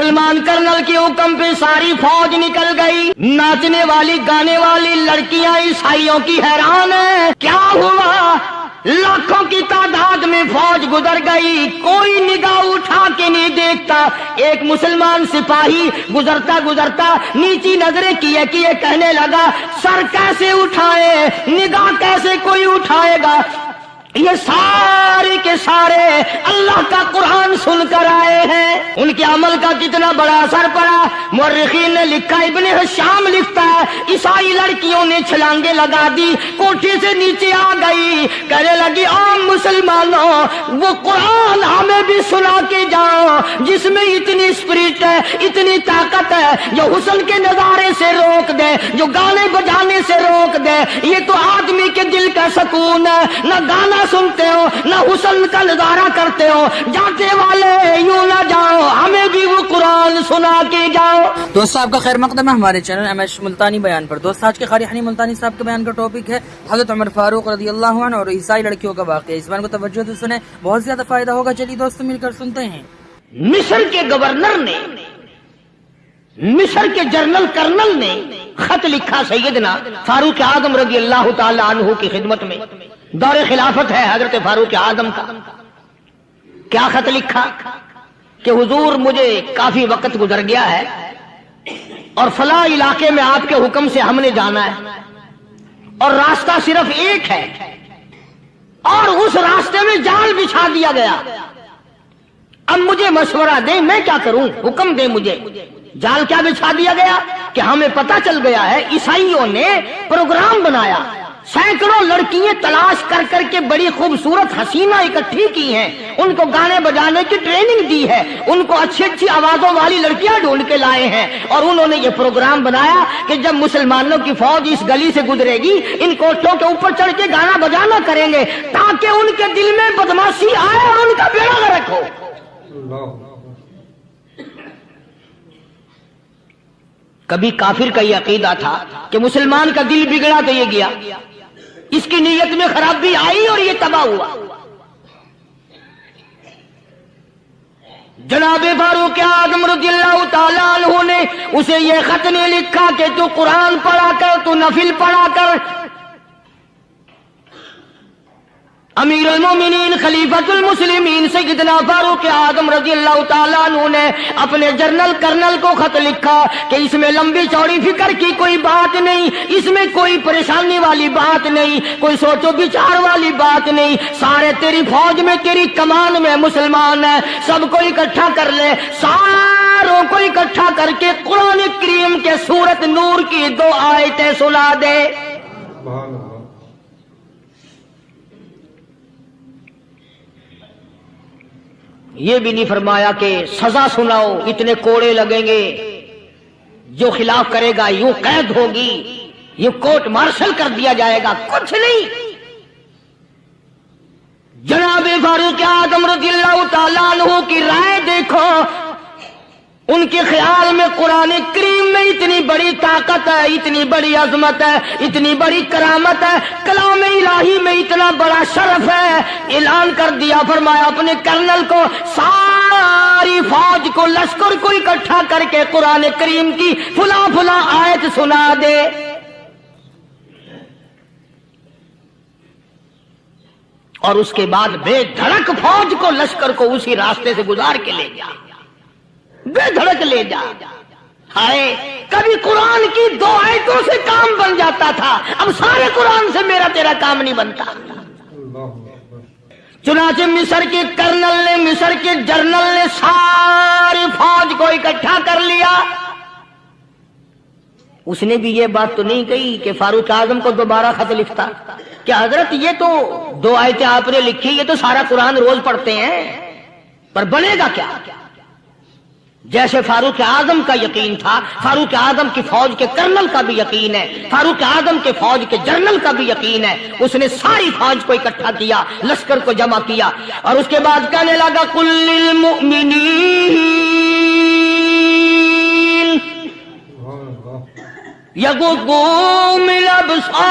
مسلمان کرنل کے حکم پہ ساری فوج نکل گئی. ناچنے والی گانے والی لڑکیاں عیسائیوں کی حیران ہیں. کیا ہوا؟ لاکھوں کی تعداد میں فوج گزر گئی، کوئی نگاہ اٹھا کے نہیں دیکھتا. ایک مسلمان سپاہی گزرتا گزرتا نیچی نظریں کیے کیے کہنے لگا سر کیسے اٹھائے، نگاہ کیسے کوئی اٹھائے گا؟ یہ سارے کے سارے اللہ کا قرآن سن کر آئے ہیں. ان کے عمل کا کتنا بڑا اثر پڑا. مورخین نے لکھا، ابن حشام لکھتا ہے عیسائی لڑکیوں نے چھلانگے لگا دی، کوٹھی سے نیچے آ گئی، کہنے لگی عام مسلمانوں وہ قرآن ہمیں بھی سنا کے جاؤ جس میں اتنی اسپرٹ ہے، اتنی طاقت ہے، جو حسن کے نظارے سے روک دے، جو گانے بجانے سے روک دے. یہ تو آدمی کے دل کا سکون ہے. نہ گانا سنتے ہو نہ حسن کا نظارہ کرتے ہو. جاتے والے یوں نہ جاؤ، ہمیں بھی وہ قرآن سنا کے جاؤ. دوست آپ کا خیر مقدم ہے ہمارے چینل MS ملتانی بیان پر. دوست آج کے قاری حنی ملتانی صاحب کے بیان کا ٹاپک ہے حضرت عمر فاروق رضی اللہ عنہ اور عیسائی لڑکیوں کا واقعہ. اس بیان کو توجہ سے سنیں، بہت زیادہ فائدہ ہوگا. چلیے دوست مل کر سنتے ہیں. مصر کے گورنر نے، مصر کے جنرل کرنل نے خط لکھا سیدنا فاروق اعظم رضی اللہ تعالی عنہ کی خدمت میں. دور خلافت ہے حضرت فاروق اعظم کا. کیا خط لکھا کہ حضور مجھے کافی وقت گزر گیا ہے اور فلاں علاقے میں آپ کے حکم سے ہم نے جانا ہے اور راستہ صرف ایک ہے اور اس راستے میں جال بچھا دیا گیا. اب مجھے مشورہ دیں میں کیا کروں، حکم دیں مجھے. جال کیا بچھا دیا گیا کہ ہمیں پتہ چل گیا ہے عیسائیوں نے پروگرام بنایا، سینکڑوں لڑکیاں تلاش کر کر کے بڑی خوبصورت حسینہ اکٹھی کی ہیں، ان کو گانے بجانے کی ٹریننگ دی ہے، ان کو اچھی اچھی آوازوں والی لڑکیاں ڈھونڈ کے لائے ہیں اور انہوں نے یہ پروگرام بنایا کہ جب مسلمانوں کی فوج اس گلی سے گزرے گی ان کوٹھوں کے اوپر چڑھ کے گانا بجانا کریں گے تاکہ ان کے دل میں بدماشی آئے اور ان کا بیڑا غرق ہو. کبھی کافر کا یہ عقیدہ تھا کہ مسلمان کا دل بگڑا تو یہ گیا، اس کی نیت میں خرابی آئی اور یہ تباہ ہوا. جناب فاروق اعظم رضی اللہ تعالیٰ عنہ نے اسے یہ خط نہیں لکھا کہ تو قرآن پڑھا کر، تو نفل پڑھا کر. امیر المومنین خلیفۃ المسلمین سیدنا فاروق اعظم رضی اللہ تعالیٰ عنہ نے اپنے جنرل کرنل کو خط لکھا کہ اس میں لمبی چوڑی فکر کی کوئی بات نہیں، اس میں کوئی پریشانی والی بات نہیں، کوئی سوچ و بچار والی بات نہیں. سارے تیری فوج میں تیری کمان میں مسلمان ہیں، سب کو اکٹھا کر لے، ساروں کو اکٹھا کر کے قرآن کریم کے سورت نور کی 2 آیتیں سنا دے. یہ بھی نہیں فرمایا کہ سزا سناؤ، اتنے کوڑے لگیں گے، جو خلاف کرے گا یوں قید ہوگی، یہ کورٹ مارشل کر دیا جائے گا. کچھ نہیں. جناب فاروق اعظم رضی اللہ تعالیٰ عنہ کی رائے دیکھو. ان کے خیال میں قرآن کریم میں اتنی بڑی طاقت ہے، اتنی بڑی عظمت ہے، اتنی بڑی کرامت ہے، کلام الہی میں اتنا بڑا شرف ہے. اعلان کر دیا، فرمایا اپنے کرنل کو ساری فوج کو، لشکر کو اکٹھا کر کے قرآن کریم کی فلاں فلاں آیت سنا دے. اور اس کے بعد بے دھڑک فوج کو، لشکر کو اسی راستے سے گزار کے لے جا، بے دھڑک لے جا. ہائے کبھی قرآن کی 2 آیتوں سے کام بن جاتا تھا، اب سارے قرآن سے میرا تیرا کام نہیں بنتا. چنانچہ مصر کے کرنل نے، مصر کے جنرل نے ساری فوج کو اکٹھا کر لیا. اس نے بھی یہ بات تو نہیں کہی کہ فاروق اعظم کو دوبارہ خط لکھتا کہ حضرت یہ تو 2 آیتیں آپ نے لکھی، یہ تو سارا قرآن روز پڑھتے ہیں، پر بنے گا کیا؟ جیسے فاروق اعظم کا یقین تھا، فاروق اعظم کی فوج کے کرنل کا بھی یقین ہے، فاروق اعظم کے فوج کے جنرل کا بھی یقین ہے. اس نے ساری فوج کو اکٹھا کیا، لشکر کو جمع کیا اور اس کے بعد کہنے لگا قل للمؤمنین یغضوا من ابصارکم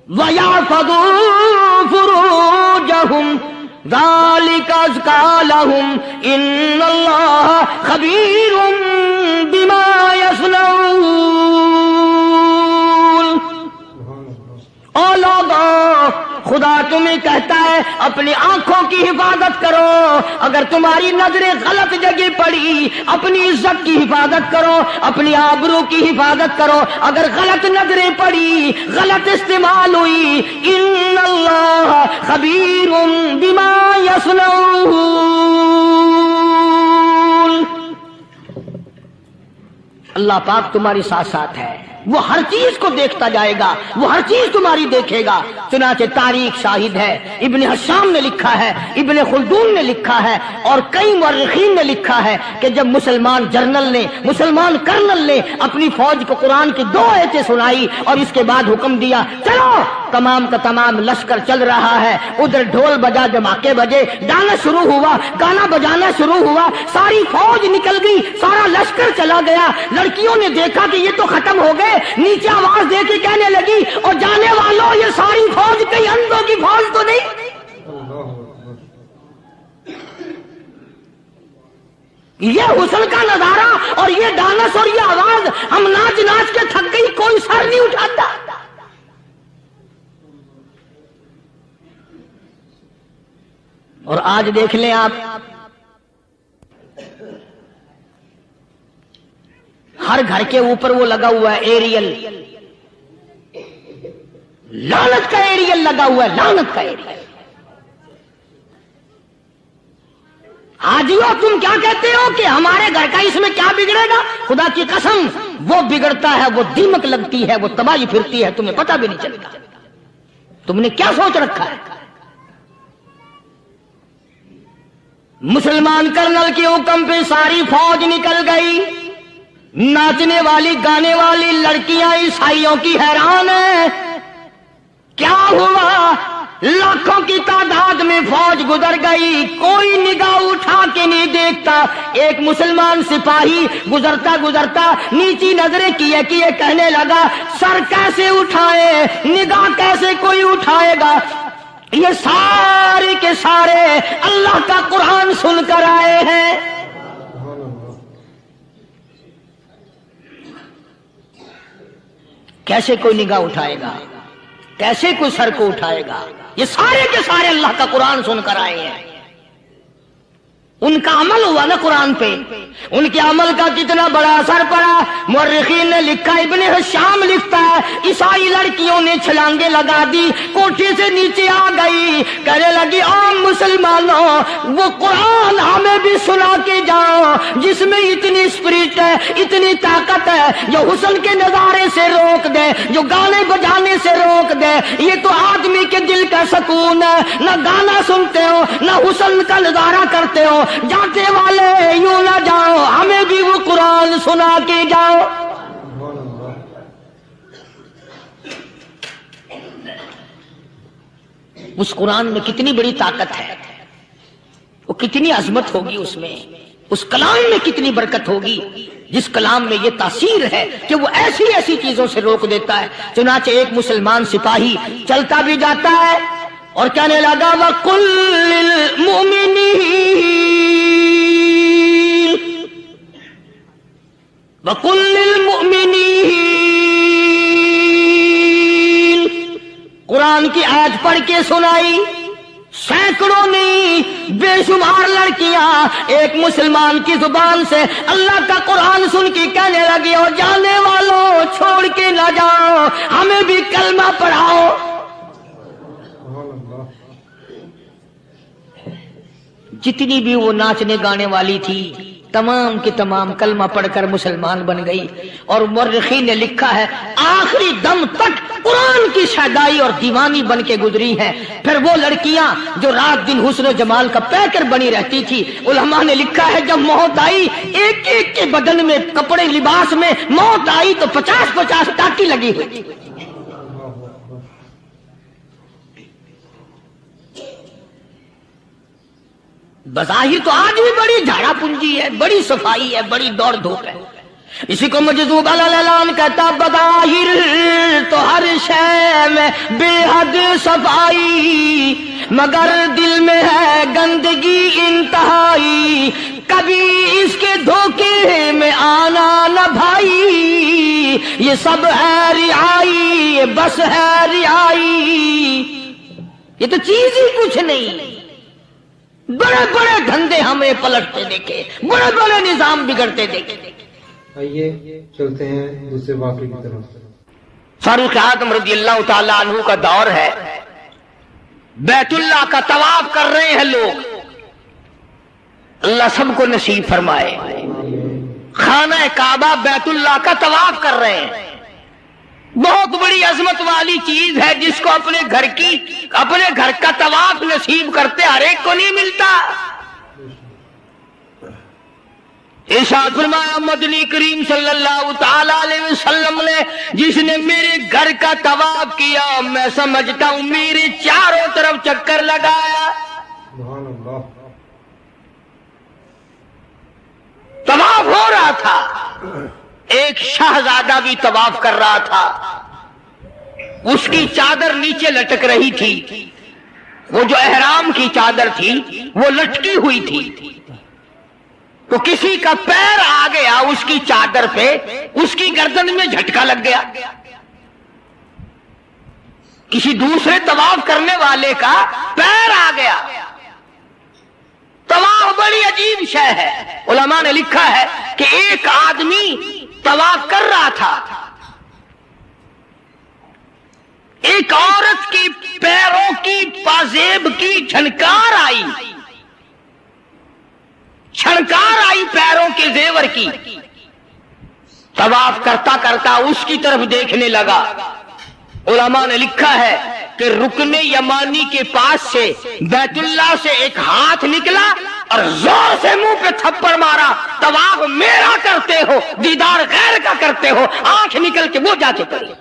ویحفظوا فروجہم ذالک ازکی لہم ان اللہ خبیر بما یصنعون۔ او لوگوں، خدا تمہیں کہتا ہے اپنی آنکھوں کی حفاظت کرو، اگر تمہاری نظریں غلط جگہ پڑی اپنی عزت کی حفاظت کرو، اپنی آبرو کی حفاظت کرو، اگر غلط نظریں پڑی غلط استعمال ہوئی، ان اللہ خبیر بما یصنعون، اللہ پاک تمہارے ساتھ ساتھ ہے، وہ ہر چیز کو دیکھتا جائے گا، وہ ہر چیز تمہاری دیکھے گا۔ چنانچہ تاریخ شاہد ہے، ابن حشام نے لکھا ہے، ابن خلدون نے لکھا ہے، اور کئی مورخین نے لکھا ہے کہ جب مسلمان جنرل نے، مسلمان کرنل نے اپنی فوج کو قرآن کی 2 آیتیں سنائی اور اس کے بعد حکم دیا چلو، تمام کا تمام لشکر چل رہا ہے، ادھر ڈھول بجا، دھماکے بجے، گانا شروع ہوا، گانا بجانا شروع ہوا، ساری فوج نکل گئی، سارا لشکر چلا گیا۔ لڑکیوں نے دیکھا کہ یہ تو ختم ہو گئے، نیچے آواز دے کے کہنے لگی اور جانے والوں یہ ساری فوج کئی اندھوں کی فوج تو نہیں؟ یہ حسن کا نظارہ اور یہ ڈانس اور یہ آواز، ہم ناچ ناچ کے تھک گئی، کوئی سر نہیں اٹھاتا۔ اور آج دیکھ لیں آپ، ہر گھر کے اوپر وہ لگا ہوا ہے ایریل، لعنت کا ایریل لگا ہوا ہے، لعنت کا ایریل۔ حاجیوں تم کیا کہتے ہو کہ ہمارے گھر کا اس میں کیا بگڑے گا؟ خدا کی قسم وہ بگڑتا ہے، وہ دیمک لگتی ہے، وہ تباہی پھرتی ہے، تمہیں پتہ بھی نہیں چلتا۔ تم نے کیا سوچ رکھا ہے؟ مسلمان کرنل کے حکم پہ ساری فوج نکل گئی، ناچنے والی گانے والی لڑکیاں عیسائیوں کی حیران ہیں، کیا ہوا؟ لاکھوں کی تعداد میں فوج گزر گئی، کوئی نگاہ اٹھا کے نہیں دیکھتا۔ ایک مسلمان سپاہی گزرتا گزرتا نیچی نظریں کیے کیے کہنے لگا سر کیسے اٹھائے، نگاہ کیسے کوئی اٹھائے گا؟ یہ سارے کے سارے اللہ کا قرآن سن کر آئے ہیں۔ کیسے کوئی نگاہ اٹھائے گا؟ کیسے کوئی سر کو اٹھائے گا؟ یہ سارے کے سارے اللہ کا قرآن سن کر آئے ہیں۔ ان کا عمل ہوا نا قرآن پہ، ان کے عمل کا کتنا بڑا اثر پڑا۔ مورخین نے لکھا، ابن حشام لکھتا ہے عیسائی لڑکیوں نے چھلانگیں لگا دی، کوٹھی سے نیچے آ گئی، کہنے لگی عام مسلمانوں وہ قرآن ہمیں بھی سنا کے جاؤ جس میں اتنی اسپرٹ ہے، اتنی طاقت ہے، جو حسن کے نظارے سے روک دے، جو گانے بجانے سے روک دے۔ یہ تو آدمی کے دل کا سکون ہے، نہ گانا سنتے ہو نہ حسن کا نظارہ کرتے ہو، جاتے والے یوں نہ جاؤ، ہمیں بھی وہ قرآن سنا کے جاؤ۔ اس قرآن میں کتنی بڑی طاقت ہے، وہ کتنی عظمت ہوگی اس میں، اس کلام میں کتنی برکت ہوگی، جس کلام میں یہ تاثیر ہے کہ وہ ایسی ایسی چیزوں سے روک دیتا ہے۔ چنانچہ ایک مسلمان سپاہی چلتا بھی جاتا ہے اور کہنے لگا وَقُلْ لِلْمُؤْمِنِينَ وَقُلْ لِلْمُؤْمِنِينَ، قرآن کی آیت پڑھ کے سنائی۔ سینکڑوں نہیں بے شمار لڑکیاں ایک مسلمان کی زبان سے اللہ کا قرآن سن کے کہنے لگی اور جانے والوں چھوڑ کے نہ جاؤ، ہمیں بھی کلمہ پڑھاؤ۔ جتنی بھی وہ ناچنے گانے والی تھی تمام کی تمام کلمہ پڑھ کر مسلمان بن گئی، اور مورخین نے لکھا ہے آخری دم تک قرآن کی شیدائی اور دیوانی بن کے گزری ہیں۔ پھر وہ لڑکیاں جو رات دن حسن و جمال کا پیکر بنی رہتی تھی، علماء نے لکھا ہے جب موت آئی ایک ایک کے بدن میں کپڑے لباس میں موت آئی تو 50-50 ٹاکی لگی ہوئی۔ بظاہر تو آج بھی بڑی جھاڑا پنجی ہے، بڑی صفائی ہے، بڑی دوڑ دھوپ ہے۔ اسی کو مجذوب الاعلان کہتا بظاہر تو ہر شے میں بے حد صفائی، مگر دل میں ہے گندگی انتہائی، کبھی اس کے دھوکے میں آنا نہ بھائی، یہ سب ہے رعائی، یہ بس ہے رعائی، یہ تو چیز ہی کچھ نہیں۔ بڑے بڑے دھندے ہمیں پلٹتے دیکھے، بڑے بڑے نظام بگڑتے دیکھے۔ آئیے چلتے ہیں دوسرے واقعے کی طرف۔ فاروق اعظم رضی اللہ تعالی عنہ کا دور ہے، بیت اللہ کا طواف کر رہے ہیں لوگ، اللہ سب کو نصیب فرمائے۔ خانہ کعبہ بیت اللہ کا طواف کر رہے ہیں، بہت بڑی عظمت والی چیز ہے جس کو اپنے گھر کا طواف نصیب کرتے ہر ایک کو نہیں ملتا۔ ارشاد فرمایا مدنی کریم صلی اللہ تعالی علیہ وسلم نے، جس نے میرے گھر کا طواف کیا میں سمجھتا ہوں میرے چاروں طرف چکر لگایا۔ سبحان اللہ۔ طواف ہو رہا تھا، ایک شہزادہ بھی طواف کر رہا تھا، اس کی چادر نیچے لٹک رہی تھی، وہ جو احرام کی چادر تھی وہ لٹکی ہوئی تھی، تو کسی کا پیر آ گیا اس کی چادر پہ، اس کی گردن میں جھٹکا لگ گیا، کسی دوسرے طواف کرنے والے کا پیر آ گیا۔ طواف بڑی عجیب شے ہے، علماء نے لکھا ہے کہ ایک آدمی طواف کر رہا تھا، ایک عورت کی پیروں کی پازیب کی چھنکار آئی پیروں کے زیور کی، طواف کرتا کرتا اس کی طرف دیکھنے لگا۔ علماء نے لکھا ہے کہ رکن یمانی کے پاس سے بیت اللہ سے ایک ہاتھ نکلا اور زور سے منہ پہ تھپڑ مارا، طواف میرا کرتے ہو دیدار غیر کا کرتے ہو، آنکھ نکل کے وہ جا کے پڑی۔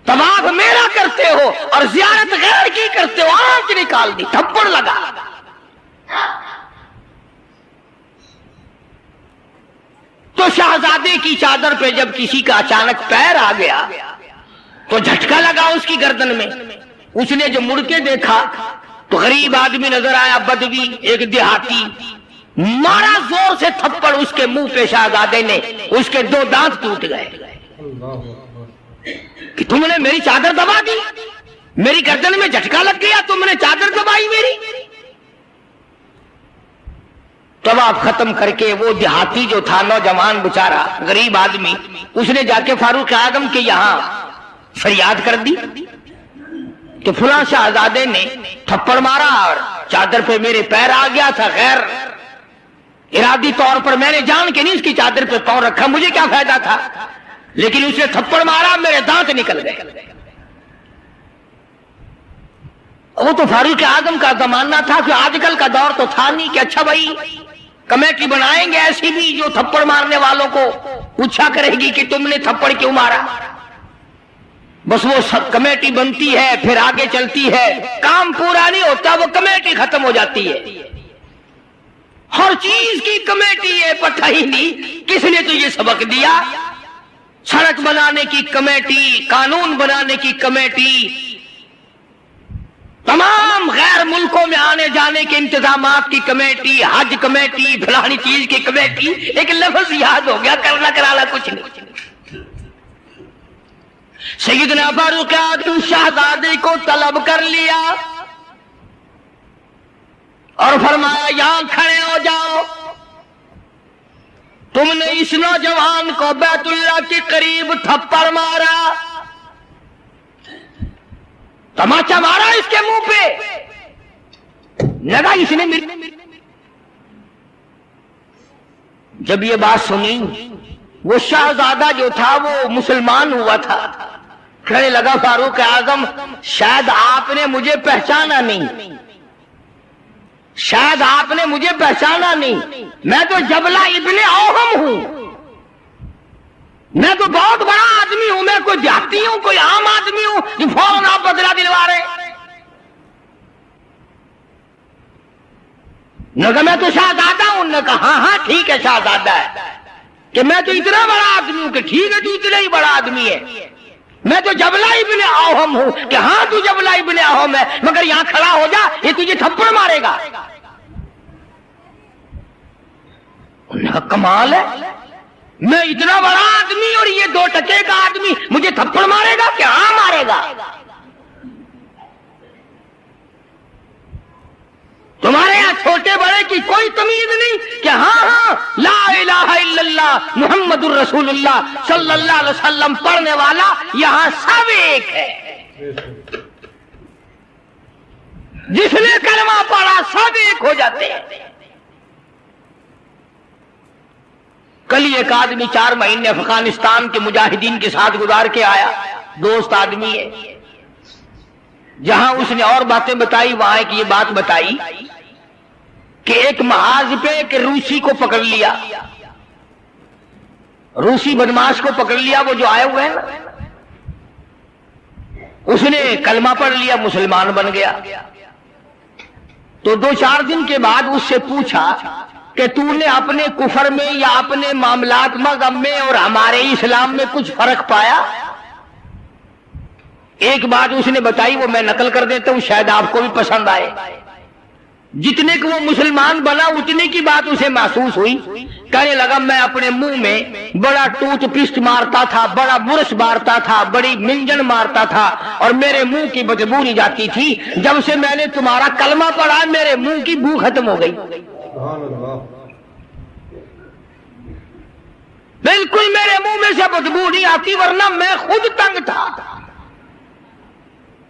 طواف میرا کرتے ہو اور زیارت غیر کی کرتے ہو، آنکھ نکال دی، تھپڑ لگا۔ تو شہزادے کی چادر پہ جب کسی کا اچانک پیر آ گیا تو جھٹکا لگا اس کی گردن میں، اس نے جو مڑ کے دیکھا تو غریب آدمی نظر آیا، بدوی ایک دیہاتی، مارا زور سے تھپڑ اس کے منہ پہ شہزادے نے، اس کے 2 دانت ٹوٹ گئے۔ کہ تم نے میری چادر دبا دی، میری گردن میں جھٹکا لگ گیا، تم نے چادر دبائی میری۔ طواف ختم کر کے وہ دیہاتی جو تھا، نوجوان بچارا غریب آدمی، اس نے جا کے فاروق اعظم کے یہاں فریاد کر دی کہ فلاں شہزادے نے تھپڑ مارا اور چادر پہ میرے پیر آ گیا تھا، غیر ارادی طور پر میں نے جان کے نہیں اس کی چادر پہ پاؤں رکھا، مجھے کیا فائدہ تھا، لیکن اس نے تھپڑ مارا، میرے دانت نکل گئے۔ وہ تو فاروق اعظم کا زمانہ تھا، کہ آج کل کا دور تو تھا نہیں کہ اچھا بھائی کمیٹی بنائیں گے ایسی بھی جو تھپڑ مارنے والوں کو پوچھا کرے گی کہ تم نے تھپڑ کیوں مارا۔ بس وہ سب کمیٹی بنتی ہے، پھر آگے چلتی ہے، کام پورا نہیں ہوتا، وہ کمیٹی ختم ہو جاتی ہے۔ ہر چیز کی کمیٹی ہے، پتہ ہی نہیں کس نے تو یہ سبق دیا۔ سڑک بنانے کی کمیٹی، قانون بنانے کی کمیٹی، تمام غیر ملکوں میں آنے جانے کے انتظامات کی کمیٹی، حج کمیٹی، فلانی چیز کی کمیٹی، ایک لفظ یاد ہو گیا، کرنا کرانا کچھ نہیں۔ سیدنا فاروق اعظم شہزادے کو طلب کر لیا اور فرمایا یہاں کھڑے ہو جاؤ، تم نے اس نوجوان کو بیت اللہ کے قریب تھپڑ مارا، تماچا مارا اس کے منہ پہ، لگا اس نے جب یہ بات سنی، وہ شہزادہ جو تھا وہ مسلمان ہوا تھا، کہنے لگا فاروق اعظم شاید آپ نے مجھے پہچانا نہیں، شاید آپ نے مجھے پہچانا نہیں، میں تو جبلہ ابن اوہم ہوں، میں تو بہت بڑا آدمی ہوں، میں کوئی دیہاتی ہوں، کوئی عام آدمی ہوں جو فوراً آپ بدلہ دلوا رہے ہیں۔ نے کہا میں تو شہزادہ ہوں، نے کہا ہاں ہاں ٹھیک ہے شہزادہ ہے، کہ میں تو اتنا بڑا آدمی ہوں، کہ ٹھیک ہے تو اتنا ہی بڑا آدمی ہے، میں تو جبلہ ابن اوہم ہوں کہ ہاں تو جبلہ ابن اوہم ہے، مگر یہاں کھڑا ہو جا، یہ تجھے تھپڑ مارے گا۔ انہوں نے کہا کمال ہے، میں اتنا بڑا آدمی اور یہ 2 ٹکے کا آدمی مجھے تھپڑ مارے گا کہ ہاں مارے گا؟ تمہارے یہاں چھوٹے بڑے کی کوئی تمیز نہیں کہ ہاں لا الہ الا اللہ محمد الرسول اللہ صلی اللہ علیہ وسلم پڑھنے والا یہاں سب ایک ہے، جس نے کلمہ پڑھا سب ایک ہو جاتے ہیں۔ کل ہی ایک آدمی 4 مہینے افغانستان کے مجاہدین کے ساتھ گزار کے آیا، دوست آدمی ہے، جہاں اس نے اور باتیں بتائی وہاں ایک یہ بات بتائی کہ ایک محاذ پہ ایک روسی کو پکڑ لیا، روسی بدماش کو پکڑ لیا، وہ جو آئے ہوئے ہیں نا، اس نے کلمہ پڑھ لیا، مسلمان بن گیا۔ تو 2-4 دن کے بعد اس سے پوچھا کہ تو نے اپنے کفر میں یا اپنے معاملات مذہب میں اور ہمارے اسلام میں کچھ فرق پایا؟ ایک بات اس نے بتائی، وہ میں نقل کر دیتا ہوں، شاید آپ کو بھی پسند آئے۔ جتنے کو وہ مسلمان بنا اتنے کی بات اسے محسوس ہوئی، کہنے لگا میں اپنے منہ میں بڑا ٹوتھ پیسٹ مارتا تھا، بڑا برش مارتا تھا، بڑی منجن مارتا تھا، اور میرے منہ کی بدبو نہیں جاتی تھی۔ جب سے میں نے تمہارا کلمہ پڑھا میرے منہ کی بو ختم ہو گئی، بالکل میرے منہ میں سے بدبو نہیں آتی، ورنہ میں خود تنگ تھا۔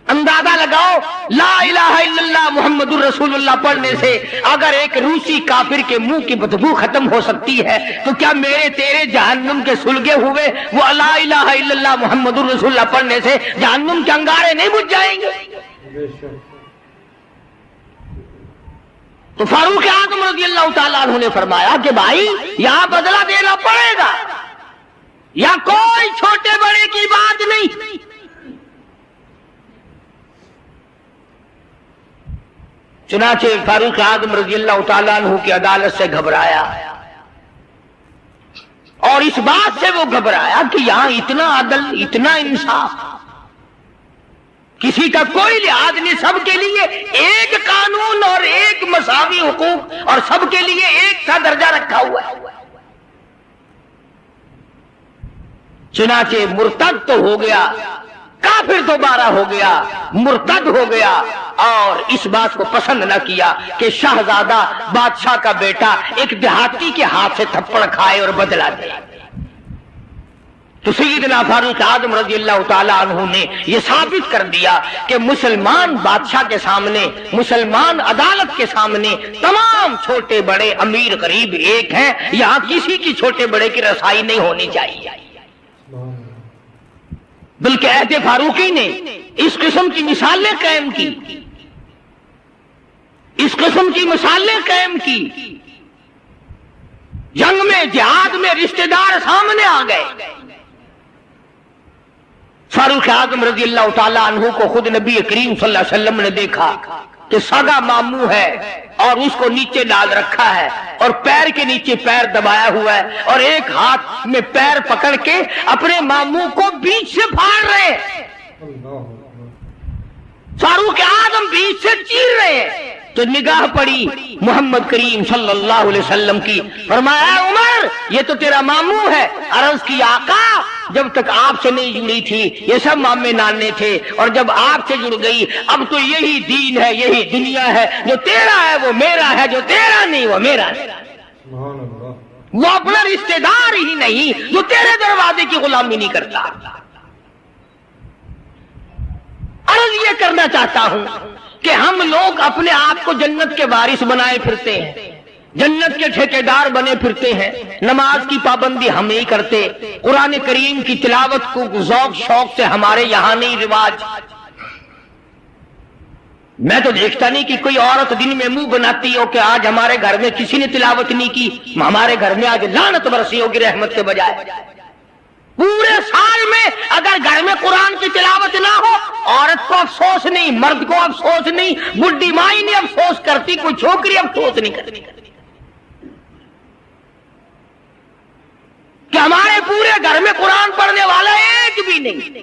اندازہ لگاؤ، لا الہ الا اللہ محمد الرسول اللہ پڑھنے سے اگر ایک روسی کافر کے منہ کی بدبو ختم ہو سکتی ہے تو کیا میرے تیرے جہنم کے سلگے ہوئے وہ لا الہ الا اللہ محمد الرسول اللہ پڑھنے سے جہنم کے انگارے نہیں بجھ جائیں گے؟ تو فاروق اعظم رضی اللہ تعالیٰ عنہ نے فرمایا کہ بھائی یہاں بدلہ دینا پڑے گا، یا کوئی چھوٹے بڑے کی بات نہیں۔ چنانچہ فاروق اعظم رضی اللہ تعالیٰ عنہ کی عدالت سے گھبرایا، اور اس بات سے وہ گھبرایا کہ یہاں اتنا عدل، اتنا انصاف، کسی کا کوئی لحاظ نہیں، سب کے لیے ایک قانون اور ایک مساوی حقوق، اور سب کے لیے ایک سا درجہ رکھا ہوا ہے۔ چنانچہ مرتد تو ہو گیا، کافر دوبارہ ہو گیا، مرتد ہو گیا، اور اس بات کو پسند نہ کیا کہ شہزادہ بادشاہ کا بیٹا ایک دیہاتی کے ہاتھ سے تھپڑ کھائے اور بدلہ دے۔ تو سیدنا فاروق اعظم رضی اللہ تعالی عنہ نے یہ ثابت کر دیا کہ مسلمان بادشاہ کے سامنے، مسلمان عدالت کے سامنے تمام چھوٹے بڑے امیر غریب ایک ہیں، یہاں کسی کی چھوٹے بڑے کی رسائی نہیں ہونی چاہیے۔ بلکہ عہد فاروقی نے اس قسم کی مثالیں قائم کی، اس قسم کی مثالیں قائم کی۔ جنگ میں، جہاد میں رشتہ دار سامنے آ گئے۔ فاروق اعظم رضی اللہ تعالیٰ عنہ کو خود نبی کریم صلی اللہ علیہ وسلم نے دیکھا کہ سگا ماموں ہے اور اس کو نیچے ڈال رکھا ہے اور پیر کے نیچے پیر دبایا ہوا ہے اور ایک ہاتھ میں پیر پکڑ کے اپنے ماموں کو بیچ سے پھاڑ رہے ہیں۔ فاروق اعظم بیچ سے چیر رہے ہیں تو نگاہ پڑی محمد کریم صلی اللہ علیہ وسلم کی، فرمایا عمر یہ تو تیرا ماموں ہے۔ عرض کی آقا جب تک آپ سے نہیں جڑی تھی یہ سب مامے نانے تھے، اور جب آپ سے جڑ گئی اب تو یہی دین ہے، یہی دنیا ہے، جو تیرا ہے وہ میرا ہے، جو تیرا نہیں وہ میرا ہے۔ وہ اپنا رشتہ دار ہی نہیں جو تیرے دروازے کی غلامی نہیں کرتا۔ عرض یہ کرنا چاہتا ہوں کہ ہم لوگ اپنے آپ کو جنت کے وارث بنائے پھرتے ہیں، جنت کے ٹھیکیدار بنے پھرتے ہیں، نماز کی پابندی ہم نہیں کرتے، قرآن کریم کی تلاوت کو ذوق شوق سے ہمارے یہاں نہیں رواج۔ میں تو دیکھتا نہیں کہ کوئی عورت دن میں منہ بناتی ہو کہ آج ہمارے گھر میں کسی نے تلاوت نہیں کی، ہمارے گھر میں آج لعنت برسی ہوگی رحمت کے بجائے۔ پورے سال میں اگر گھر میں قرآن کی تلاوت نہ ہو عورت کو افسوس نہیں، مرد کو افسوس نہیں، بڈھی مائی نہیں افسوس کرتی، کوئی چھوکری افسوس نہیں کرتی کہ ہمارے پورے گھر میں قرآن پڑھنے والا ایک بھی نہیں۔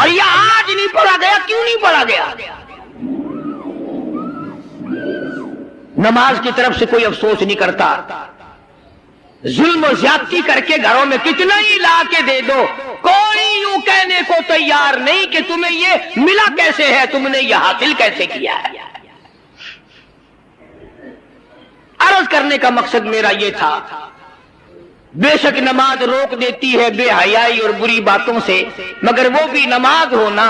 اور یہ آج نہیں پڑھا گیا، کیوں نہیں پڑھا گیا؟ نماز کی طرف سے کوئی افسوس نہیں کرتا، ظلم و زیادتی کر کے گھروں میں کتنا ہی لا کے دے دو، کوئی یوں کہنے کو تیار نہیں کہ تمہیں یہ ملا کیسے ہے، تم نے یہ حاصل کیسے کیا ہے۔ عرض کرنے کا مقصد میرا یہ تھا، بے شک نماز روک دیتی ہے بے حیائی اور بری باتوں سے، مگر وہ بھی نماز ہونا،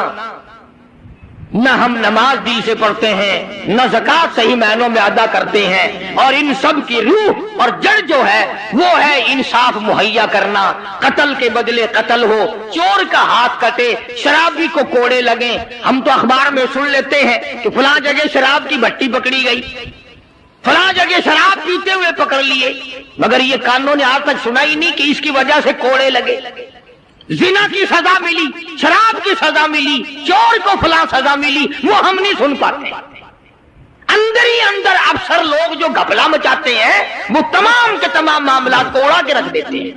نہ ہم نماز دل سے پڑھتے ہیں، نہ زکوٰۃ صحیح معنوں میں ادا کرتے ہیں، اور ان سب کی روح اور جڑ جو ہے وہ ہے انصاف مہیا کرنا، قتل کے بدلے قتل ہو، چور کا ہاتھ کٹے، شرابی کو کوڑے لگیں۔ ہم تو اخبار میں سن لیتے ہیں کہ فلاں جگہ شراب کی بھٹی پکڑی گئی، فلاں جگہ شراب پیتے ہوئے پکڑ لیے، مگر یہ قانون نے آج تک سنا ہی نہیں کہ اس کی وجہ سے کوڑے لگے۔ زنا کی سزا ملی، شراب کی سزا ملی، چور کو فلاں سزا ملی، وہ ہم نہیں سن پاتے۔ اندر ہی اندر افسر لوگ جو گھپلا مچاتے ہیں وہ تمام کے تمام معاملات کو اڑا کے رکھ دیتے ہیں،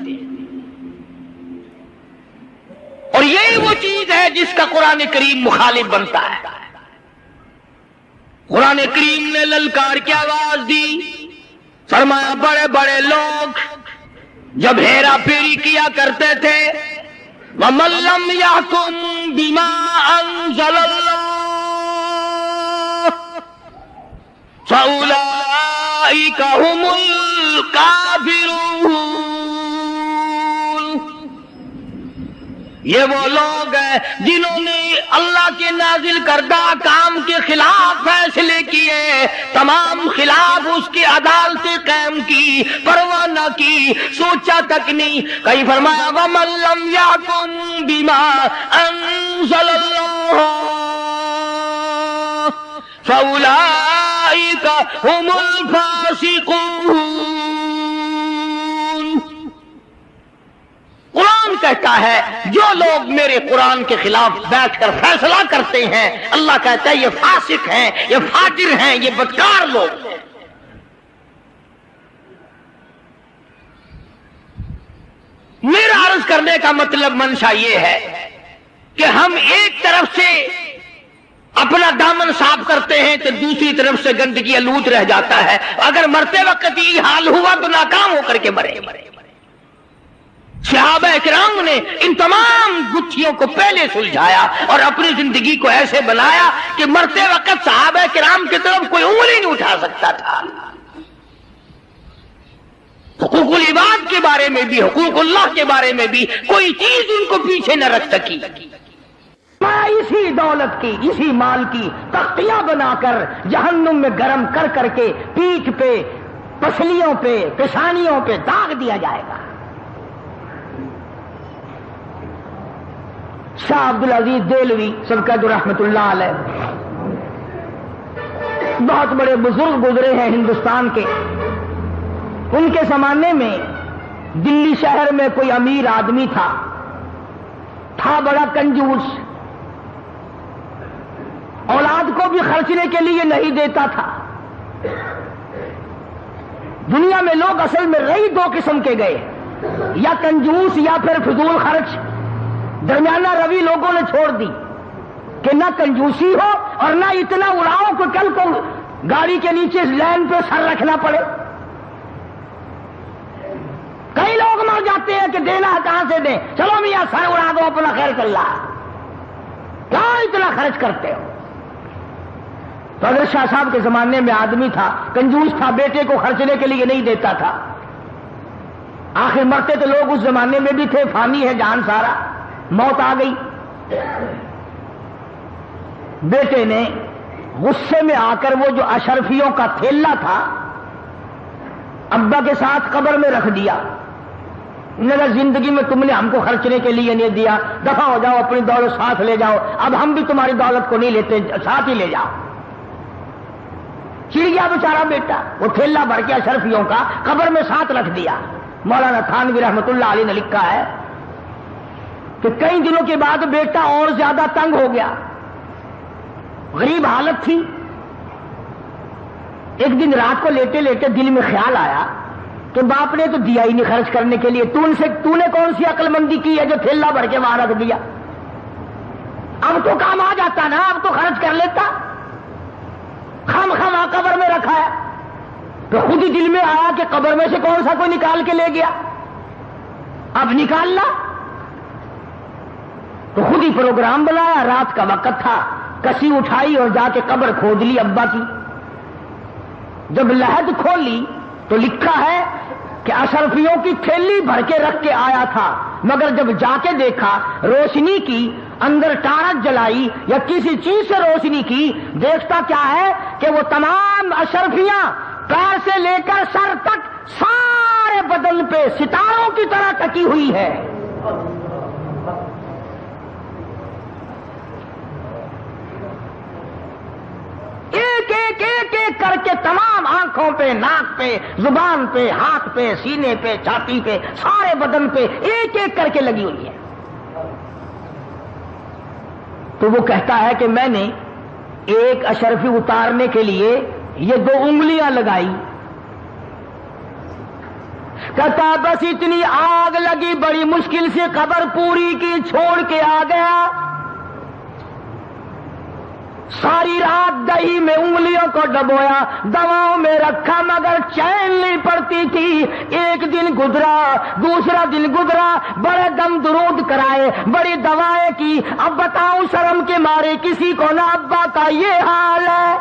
اور یہی وہ چیز ہے جس کا قرآن کریم مخالف بنتا ہے۔ قرآن کریم نے للکار کی آواز دی، فرمایا بڑے بڑے لوگ جب ہیرا پھیری کیا کرتے تھے، وَمَن لَّمْ يَحْكُم بِمَا أَنزَلَ اللَّهُ فَأُولَٰئِكَ هُمُ الْكَافِرُونَ۔ یہ وہ لوگ ہیں جنہوں نے اللہ کے نازل کردہ کام کے خلاف فیصلے کیے، تمام خلاف اس کی عدالتیں قائم کی، پرواہ نہ کی، سوچا تک نہیں۔ کہیں فرمایا وَمَن لَّمْ يَحْكُم بِمَا أَنزَلَ اللَّهُ فَأُولَٰئِكَ هُمُ الْفَاسِقُونَ۔ قرآن کہتا ہے جو لوگ میرے قرآن کے خلاف بیٹھ کر فیصلہ کرتے ہیں، اللہ کہتا ہے یہ فاسق ہیں، یہ فاجر ہیں، یہ بدکار لوگ ہیں۔ میرا عرض کرنے کا مطلب منشا یہ ہے کہ ہم ایک طرف سے اپنا دامن صاف کرتے ہیں تو دوسری طرف سے گندگی آلود رہ جاتا ہے۔ اگر مرتے وقت یہ حال ہوا تو ناکام ہو کر کے مرے۔ صحابہ کرام نے ان تمام گتھیوں کو پہلے سلجھایا اور اپنی زندگی کو ایسے بنایا کہ مرتے وقت صحابہ کرام کی طرف کوئی انگلی نہیں اٹھا سکتا تھا۔ حقوق العباد کے بارے میں بھی، حقوق اللہ کے بارے میں بھی کوئی چیز ان کو پیچھے نہ رکھ سکی۔ اسی دولت کی، اسی مال کی تختیاں بنا کر جہنم میں گرم کر کر کے پیٹھ پہ، پسلیوں پہ، پیشانیوں پہ داغ دیا جائے گا۔ شاہ عبدالعزیز دہلوی سبقت رحمت اللہ علیہ بہت بڑے بزرگ گزرے ہیں ہندوستان کے۔ ان کے زمانے میں دلی شہر میں کوئی امیر آدمی تھا بڑا کنجوس، اولاد کو بھی خرچنے کے لیے نہیں دیتا تھا۔ دنیا میں لوگ اصل میں رہی دو قسم کے گئے، یا کنجوس یا پھر فضول خرچ۔ درمیانہ روی لوگوں نے چھوڑ دی کہ نہ کنجوسی ہو اور نہ اتنا اڑاؤ کہ کل کو گاڑی کے نیچے لین پہ سر رکھنا پڑے۔ کئی لوگ مر جاتے ہیں کہ دینا کہاں سے دیں، چلو میاں سر اڑا دو اپنا خیر کر لا، کہاں اتنا خرچ کرتے ہو؟ تو حضرت شاہ صاحب کے زمانے میں آدمی تھا، کنجوس تھا، بیٹے کو خرچنے کے لیے نہیں دیتا تھا۔ آخر مرتے تو لوگ اس زمانے میں بھی تھے، فانی ہے جان سارا، موت آ گئی۔ بیٹے نے غصے میں آ کر وہ جو اشرفیوں کا تھیلا تھا ابا کے ساتھ قبر میں رکھ دیا۔ انہوں نے کہا زندگی میں تم نے ہم کو خرچنے کے لیے نہیں دیا، دفع ہو جاؤ، اپنی دولت ساتھ لے جاؤ، اب ہم بھی تمہاری دولت کو نہیں لیتے، ساتھ ہی لے جاؤ۔ چڑ گیا بیچارہ بیٹا، وہ تھیلا بھر کے اشرفیوں کا قبر میں ساتھ رکھ دیا۔ مولانا تھانوی رحمت اللہ علیہ نے لکھا ہے کہ کئی دنوں کے بعد بیٹا اور زیادہ تنگ ہو گیا، غریب حالت تھی۔ ایک دن رات کو لیٹے لیٹے دل میں خیال آیا کہ باپ نے تو دیا ہی نہیں خرچ کرنے کے لیے، تو نے کون سی عقل مندی کی ہے جو تھیلا بھر کے وہاں رکھ دیا؟ اب تو کام آ جاتا نا، اب تو خرچ کر لیتا، خام قبر میں رکھا ہے تو خود ہی دل میں آیا کہ قبر میں سے کون سا کوئی نکال کے لے گیا، اب نکالنا، تو خود ہی پروگرام بنایا، رات کا وقت تھا، کسی اٹھائی اور جا کے قبر کھود لی ابا کی۔ جب لحد کھولی تو لکھا ہے کہ اشرفیوں کی تھیلی بھر کے رکھ کے آیا تھا، مگر جب جا کے دیکھا روشنی کی، اندر ٹارچ جلائی یا کسی چیز سے روشنی کی، دیکھتا کیا ہے کہ وہ تمام اشرفیاں پیر سے لے کر سر تک سارے بدن پہ ستاروں کی طرح ٹکی ہوئی ہے۔ ایک ایک ایک ایک کر کے تمام آنکھوں پہ، ناک پہ، زبان پہ، ہاتھ پہ، سینے پہ، چھاتی پہ، سارے بدن پہ ایک ایک کر کے لگی ہوئی ہے۔ تو وہ کہتا ہے کہ میں نے ایک اشرفی اتارنے کے لیے یہ 2 انگلیاں لگائی، کہتا بس اتنی آگ لگی، بڑی مشکل سے قبر پوری کی، چھوڑ کے آ گیا۔ ساری رات دہی میں انگلیوں کو ڈبویا، دواؤں میں رکھا، مگر چین نہیں پڑتی تھی۔ ایک دن گزرا، دوسرا دن گزرا، بڑے دم درود کرائے، بڑی دوائیں کی، اب بتاؤں شرم کے مارے کسی کو نہ ابا کا یہ حال ہے۔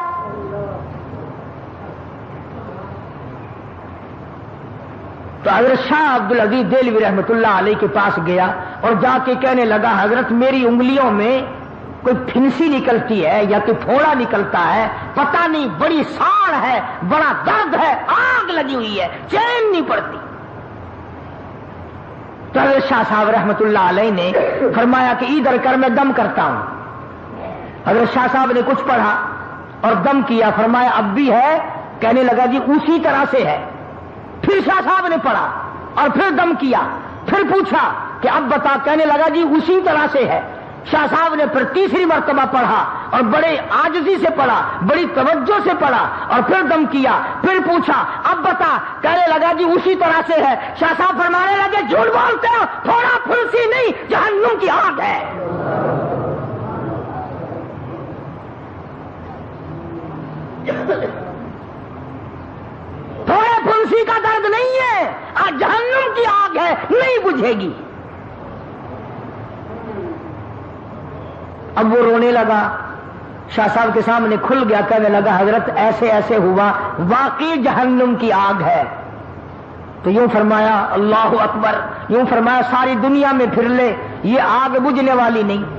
تو حضرت شاہ عبدالعزیز دہلوی رحمۃ اللہ علیہ کے پاس گیا اور جا کے کہنے لگا حضرت میری انگلیوں میں کوئی پھنسی نکلتی ہے یا کوئی پھوڑا نکلتا ہے، پتہ نہیں، بڑی ساڑ ہے، بڑا درد ہے، آگ لگی ہوئی ہے، چین نہیں پڑتی۔ تو حضرت شاہ صاحب رحمۃ اللہ علیہ نے فرمایا کہ ادھر کر میں دم کرتا ہوں۔ حضرت شاہ صاحب نے کچھ پڑھا اور دم کیا، فرمایا اب بھی ہے؟ کہنے لگا جی اسی طرح سے ہے۔ پھر شاہ صاحب نے پڑھا اور پھر دم کیا، پھر پوچھا کہ اب بتا، کہنے لگا جی اسی طرح سے ہے۔ شاہ صاحب نے پھر تیسری مرتبہ پڑھا اور بڑے عاجزی سے پڑھا، بڑی توجہ سے پڑھا اور پھر دم کیا، پھر پوچھا اب بتا، کہنے لگا جی اسی طرح سے ہے۔ شاہ صاحب فرمانے لگے جھوٹ بولتے ہو، تھوڑا پھنسی نہیں، جہنم کی آگ ہے۔ تھوڑے پھنسی کا درد نہیں ہے، آج جہنم کی آگ ہے، نہیں بجھے گی۔ اب وہ رونے لگا، شاہ صاحب کے سامنے کھل گیا، کہنے لگا حضرت ایسے ایسے ہوا، واقعی جہنم کی آگ ہے۔ تو یوں فرمایا اللہ اکبر، یوں فرمایا ساری دنیا میں پھر لے، یہ آگ بجھنے والی نہیں،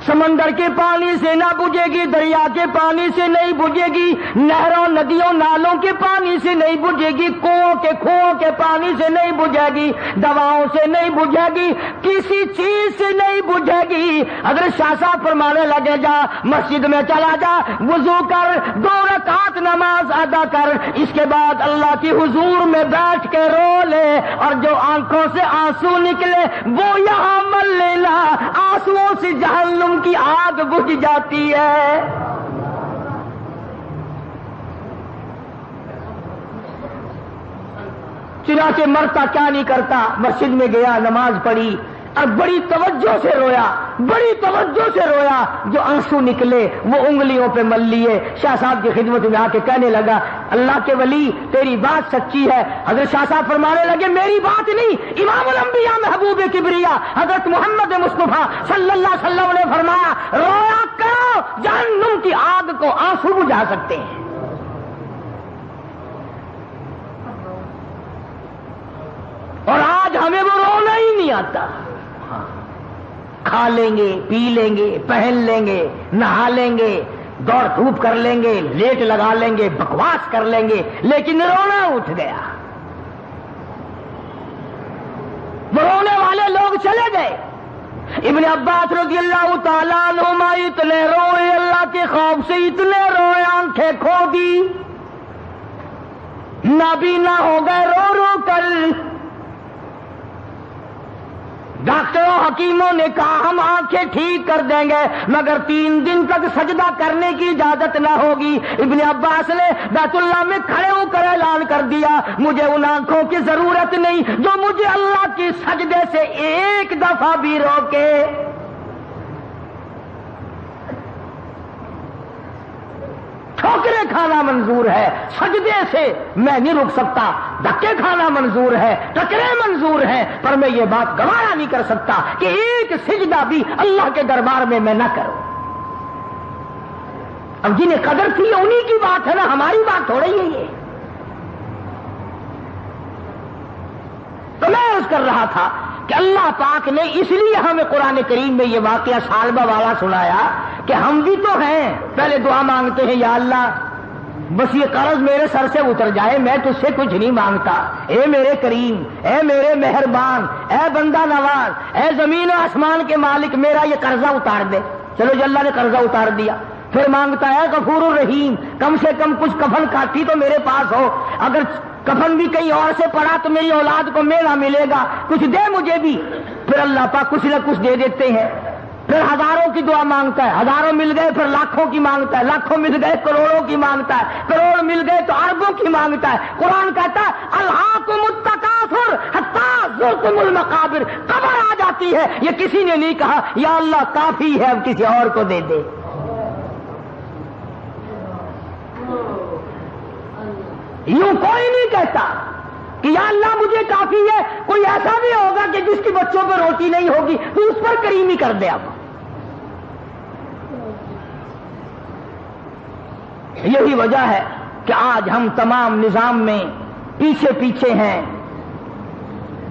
سمندر کے پانی سے نہ بجھے گی، دریا کے پانی سے نہیں بجھے گی، نہروں ندیوں نالوں کے پانی سے نہیں بجھے گی، کنووں کے پانی سے نہیں بجھے گی، دواؤں سے نہیں بجھے گی، کسی چیز سے نہیں بجھے گی۔ اگر شاہ صاحب فرمانے لگے جا مسجد میں چلا جا، وضو کر، 2 رکعت نماز ادا کر، اس کے بعد اللہ کی حضور میں بیٹھ کے رو لے، اور جو آنکھوں سے آنسو نکلے وہ یہاں مل لینا، آنسوؤں سے جہنم کی آگ بجھ جاتی ہے۔ چنانچہ مرتا کیا نہیں کرتا، مسجد میں گیا، نماز پڑھی اور بڑی توجہ سے رویا، بڑی توجہ سے رویا، جو آنسو نکلے وہ انگلیوں پہ مل لیے۔ شاہ صاحب کی خدمت میں آ کے کہنے لگا اللہ کے ولی تیری بات سچی ہے۔ حضرت شاہ صاحب فرمانے لگے میری بات نہیں، امام الانبیاء محبوب کبریا حضرت محمد مصطفیٰ صلی اللہ علیہ وسلم نے فرمایا رویا کرو، جہنم کی آگ کو آنسو بجھا سکتے ہیں۔ اور آج ہمیں وہ رونا ہی نہیں آتا، کھا لیں گے، پی لیں گے، پہن لیں گے، نہا لیں گے، دوڑ دھوپ کر لیں گے، لیٹ لگا لیں گے، بکواس کر لیں گے، لیکن رونا اٹھ گیا۔ وہ رونے والے لوگ چلے گئے۔ ابن عباس رضی اللہ تعالیٰ عنہما اتنے روئے، اللہ کے خوف سے اتنے روئے، آنکھیں کھو دی، نابینا ہو گئے رو رو کر۔ ڈاکٹروں حکیموں نے کہا ہم آنکھیں ٹھیک کر دیں گے مگر 3 دن تک سجدہ کرنے کی اجازت نہ ہوگی۔ ابن عباس نے بیت اللہ میں کھڑے ہو کر اعلان کر دیا مجھے ان آنکھوں کی ضرورت نہیں جو مجھے اللہ کی سجدے سے ایک دفعہ بھی روکے۔ ٹھوکریں کھانا منظور ہے، سجدے سے میں نہیں رک سکتا، دھکے کھانا منظور ہے، ٹکرے منظور ہیں، پر میں یہ بات گوارا نہیں کر سکتا کہ ایک سجدہ بھی اللہ کے دربار میں نہ کروں۔ اب جنہیں قدر تھی انہی کی بات ہے نا، ہماری بات تھوڑی ہے یہ۔ تو میں عرض کر رہا تھا کہ اللہ پاک نے اس لیے ہمیں قرآن کریم میں یہ واقعہ سالبہ والا سنایا کہ ہم بھی تو ہیں، پہلے دعا مانگتے ہیں یا اللہ بس یہ قرض میرے سر سے اتر جائے، میں تجھ سے کچھ نہیں مانگتا، اے میرے کریم، اے میرے مہربان، اے بندہ نواز، اے زمین و آسمان کے مالک، میرا یہ قرضہ اتار دے۔ چلو جی اللہ نے قرضہ اتار دیا، پھر مانگتا ہے غفور الرحیم، کم سے کم کچھ کفن کاٹھی تو میرے پاس ہو، اگر کفن بھی کہیں اور سے پڑا تو میری اولاد کو میرا ملے گا، کچھ دے مجھے بھی۔ پھر اللہ پاک کچھ نہ کچھ دے دیتے ہیں، پھر ہزاروں کی دعا مانگتا ہے، ہزاروں مل گئے پھر لاکھوں کی مانگتا ہے، لاکھوں مل گئے کروڑوں کی مانگتا ہے، کروڑ مل گئے تو اربوں کی مانگتا ہے۔ قرآن کہتا ہے الہاکم التکاثر حتی زرتم المقابر، قبر آ جاتی ہے، یہ کسی نے نہیں کہا یا اللہ کافی ہے اب کسی اور کو دے دے۔ یوں کوئی نہیں کہتا کہ یا اللہ مجھے کافی ہے، کوئی ایسا بھی ہوگا کہ جس کی بچوں پر روٹی نہیں ہوگی تو اس پر کریمی کر دے۔ اب یہی وجہ ہے کہ آج ہم تمام نظام میں پیچھے پیچھے ہیں،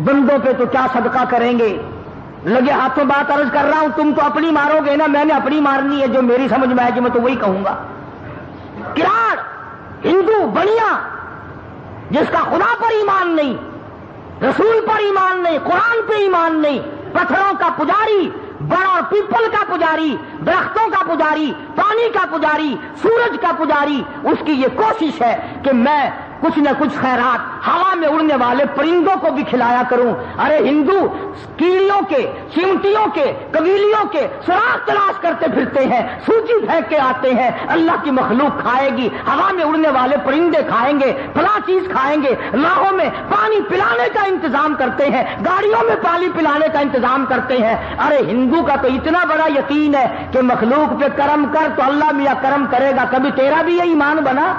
بندوں پہ تو کیا صدقہ کریں گے، لگے ہاتھوں بات عرض کر رہا ہوں، تم تو اپنی مارو گے نا، میں نے اپنی مارنی ہے، جو میری سمجھ میں آئے گی میں تو وہی کہوں گا۔ کراڑ ہندو بنیا جس کا خدا پر ایمان نہیں، رسول پر ایمان نہیں، قرآن پہ ایمان نہیں، پتھروں کا پجاری، بڑا پیپل کا پجاری، درختوں کا پجاری، پانی کا پجاری، سورج کا پجاری، اس کی یہ کوشش ہے کہ میں کچھ نہ کچھ خیرات ہوا میں اڑنے والے پرندوں کو بھی کھلایا کروں۔ ارے ہندو کیڑیوں کے، چیونٹیوں کے، قبیلیوں کے سراغ تلاش کرتے پھرتے ہیں، سوجی پھینک کے آتے ہیں، اللہ کی مخلوق کھائے گی، ہوا میں اڑنے والے پرندے کھائیں گے، فلاں چیز کھائیں گے، راہوں میں پانی پلانے کا انتظام کرتے ہیں، گاڑیوں میں پانی پلانے کا انتظام کرتے ہیں۔ ارے ہندو کا تو اتنا بڑا یقین ہے کہ مخلوق پہ کرم کر تو اللہ میاں کرم کرے گا، کبھی تیرا بھی یہ ایمان بنا؟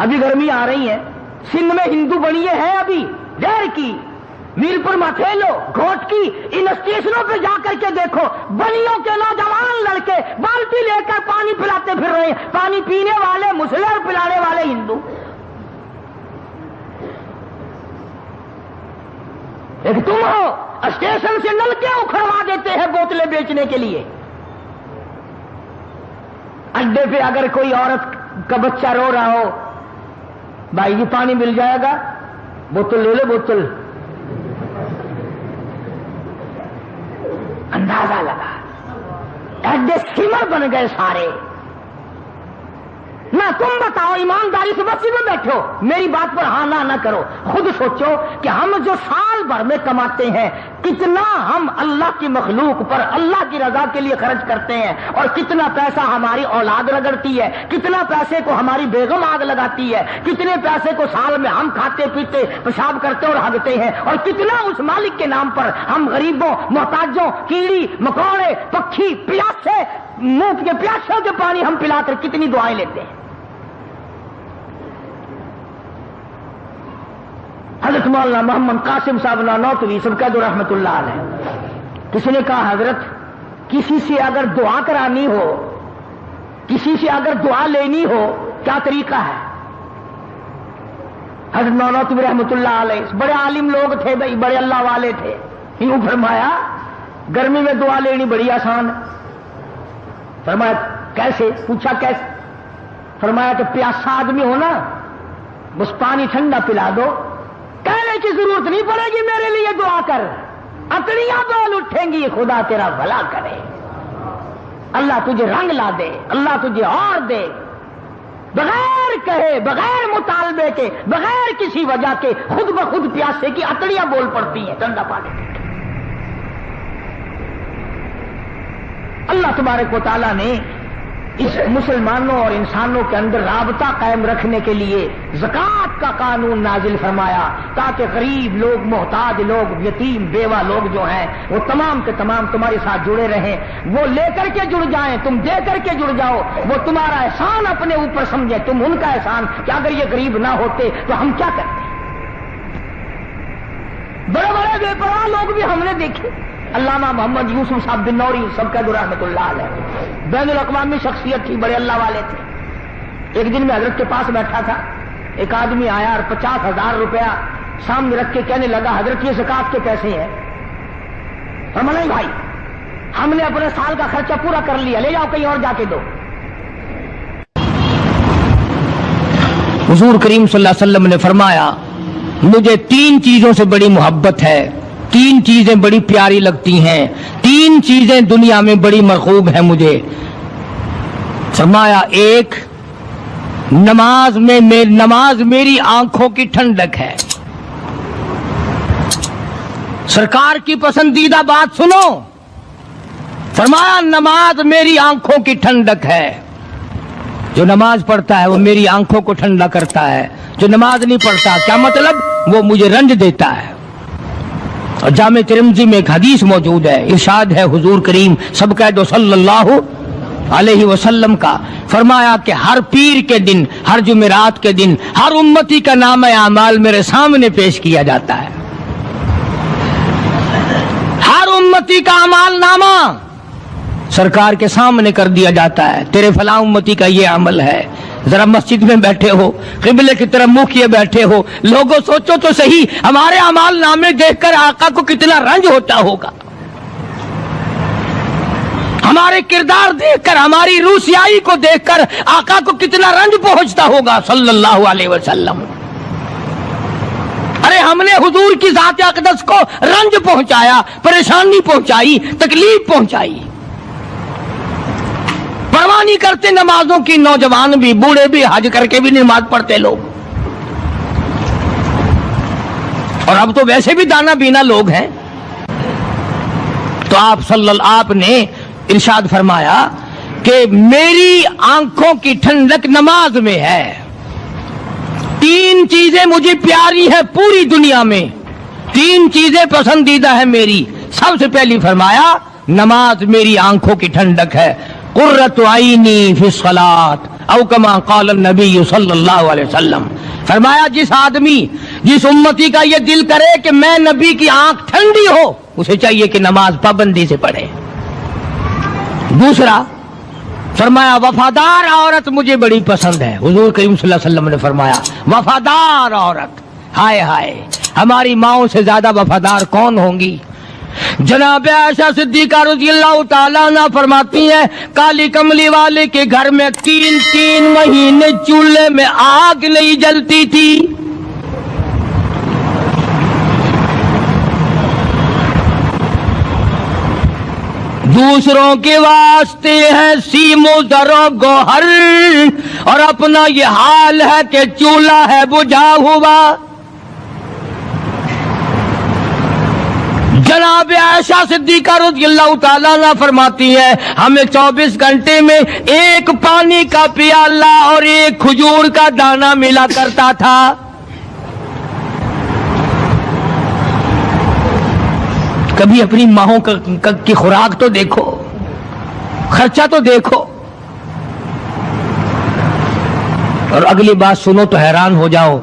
ابھی گرمی آ رہی ہے، سندھ میں ہندو بڑیے ہیں ابھی دیر کی، میر پور متھیلو، گھوٹ کی، ان اسٹیشنوں پہ جا کر کے دیکھو، بڑیوں کے نوجوان لڑکے بالٹی لے کر پانی پلاتے پھر رہے ہیں، پانی پینے والے مسلم اور پلانے والے ہندو۔ ایک تم ہو اسٹیشن سے نلکے اکھڑوا دیتے ہیں بوتلیں بیچنے کے لیے۔ اڈے پہ اگر کوئی عورت کا بچہ رو رہا ہو، بھائی جی پانی مل جائے گا، بوتل لے لو بوتل، اندازہ لگا، اڈے اسکیمر بن گئے سارے۔ نہ تم بتاؤ ایمانداری سے بس میں بیٹھو، میری بات پر ہاں نہ کرو، خود سوچو کہ ہم جو سال بھر میں کماتے ہیں کتنا ہم اللہ کی مخلوق پر اللہ کی رضا کے لیے خرچ کرتے ہیں، اور کتنا پیسہ ہماری اولاد رگڑتی ہے، کتنا پیسے کو ہماری بیگم آگ لگاتی ہے، کتنے پیسے کو سال میں ہم کھاتے پیتے پیشاب کرتے اور ہگتے ہیں، اور کتنا اس مالک کے نام پر ہم غریبوں، محتاجوں، کیڑی مکوڑے، پکھی، پیاسے، منہ کے پیاسوں کے پانی ہم پلا کر کتنی دعائیں لیتے ہیں۔ حضرت مولانا محمد قاسم صاحب نانوتوی سبقت رحمت اللہ علیہ، کسی نے کہا حضرت کسی سے اگر دعا کرانی ہو، کسی سے اگر دعا لینی ہو کیا طریقہ ہے؟ حضرت نانوتوی رحمت اللہ علیہ بڑے عالم لوگ تھے بھائی، بڑے اللہ والے تھے، یوں فرمایا گرمی میں دعا لینی بڑی آسان ہے۔ فرمایا کیسے؟ پوچھا کیسے؟ فرمایا کہ پیاسا آدمی ہو نا، بس پانی ٹھنڈا پلا دو، کہنے کی ضرورت نہیں پڑے گی میرے لیے دعا کر، اکڑیاں بول اٹھیں گی، خدا تیرا بھلا کرے، اللہ تجھے رنگ لا دے، اللہ تجھے اور دے، بغیر کہے، بغیر مطالبے کے، بغیر کسی وجہ کے خود بخود پیاسے کی اکڑیاں بول پڑتی ہیں ٹھنڈا پانی۔ اللہ تبارک و تعالیٰ نے اس مسلمانوں اور انسانوں کے اندر رابطہ قائم رکھنے کے لیے زکوٰۃ کا قانون نازل فرمایا تاکہ غریب لوگ، محتاج لوگ، یتیم بیوہ لوگ جو ہیں وہ تمام کے تمام تمہارے ساتھ جڑے رہیں، وہ لے کر کے جڑ جائیں، تم دے کر کے جڑ جاؤ، وہ تمہارا احسان اپنے اوپر سمجھیں، تم ان کا احسان کہ اگر یہ غریب نہ ہوتے تو ہم کیا کرتے۔ بڑے بڑے بے پرواہ لوگ بھی ہم نے دیکھے، علامہ محمد یوسف صاحب بن نوری سب کا رحمۃ اللہ علیہ، بین الاقوامی شخصیت تھی، بڑے اللہ والے تھے۔ ایک دن میں حضرت کے پاس بیٹھا تھا، ایک آدمی آیا اور 50,000 روپیہ سامنے رکھ کے کہنے لگا حضرت یہ زکوٰۃ کے پیسے ہیں۔ ہم نہیں بھائی، ہم نے اپنے سال کا خرچہ پورا کر لیا، لے جاؤ کہیں اور جا کے دو۔ حضور کریم صلی اللہ علیہ وسلم نے فرمایا مجھے 3 چیزوں سے بڑی محبت ہے، 3 چیزیں بڑی پیاری لگتی ہیں، 3 چیزیں دنیا میں بڑی مرغوب ہیں مجھے۔ فرمایا ایک، نماز میری آنکھوں کی ٹھنڈک ہے۔ سرکار کی پسندیدہ بات سنو، فرمایا نماز میری آنکھوں کی ٹھنڈک ہے۔ جو نماز پڑھتا ہے وہ میری آنکھوں کو ٹھنڈا کرتا ہے، جو نماز نہیں پڑھتا کیا مطلب، وہ مجھے رنج دیتا ہے۔ اور جامع ترمذی میں ایک حدیث موجود ہے، ارشاد ہے حضور کریم سب کہہ دو صلی اللہ علیہ وسلم کا، فرمایا کہ ہر پیر کے دن، ہر جمعرات کے دن ہر امتی کا نام اعمال میرے سامنے پیش کیا جاتا ہے۔ ہر امتی کا اعمال نامہ سرکار کے سامنے کر دیا جاتا ہے، تیرے فلاں امتی کا یہ عمل ہے۔ ذرا مسجد میں بیٹھے ہو، قبلے کی طرف منہ کیے بیٹھے ہو، لوگوں سوچو تو صحیح ہمارے اعمال نامے دیکھ کر آقا کو کتنا رنج ہوتا ہوگا، ہمارے کردار دیکھ کر، ہماری روسیائی کو دیکھ کر آقا کو کتنا رنج پہنچتا ہوگا صلی اللہ علیہ وسلم۔ ارے ہم نے حضور کی ذات اقدس کو رنج پہنچایا، پریشانی پہنچائی، تکلیف پہنچائی، پرواہ نہیں کرتے نمازوں کی، نوجوان بھی، بوڑھے بھی، حج کر کے بھی نماز پڑھتے لوگ، اور اب تو ویسے بھی دانا بینا لوگ ہیں۔ تو آپ نے ارشاد فرمایا کہ میری آنکھوں کی ٹھنڈک نماز میں ہے، 3 چیزیں مجھے پیاری ہے پوری دنیا میں، 3 چیزیں پسندیدہ ہے میری۔ سب سے پہلی فرمایا نماز میری آنکھوں کی ٹھنڈک ہے، قرۃ عینی فی الصلاۃ او کما قال النبی صلی اللہ علیہ وسلم۔ فرمایا جس آدمی، جس امتی کا یہ دل کرے کہ میں نبی کی آنکھ ٹھنڈی ہو، اسے چاہیے کہ نماز پابندی سے پڑھے۔ دوسرا فرمایا وفادار عورت مجھے بڑی پسند ہے۔ حضور کریم صلی اللہ علیہ وسلم نے فرمایا وفادار عورت، ہائے ہائے ہماری ماؤں سے زیادہ وفادار کون ہوں گی؟ جناب عائشہ صدیقہ رضی اللہ تعالیٰ عنہ فرماتی ہیں کالی کملی والے کے گھر میں 3 مہینے چولہے میں آگ نہیں جلتی تھی۔ دوسروں کے واسطے ہے سیم و زر و گوہر، اور اپنا یہ حال ہے کہ چولہا ہے بجھا ہوا۔ جناب عائشہ صدیقہ رضی اللہ تعالیٰ عنہ فرماتی ہے ہمیں 24 گھنٹے میں 1 پانی کا پیالہ اور 1 کھجور کا دانہ ملا کرتا تھا۔ کبھی اپنی ماہوں کی خوراک تو دیکھو، خرچہ تو دیکھو، اور اگلی بات سنو تو حیران ہو جاؤ۔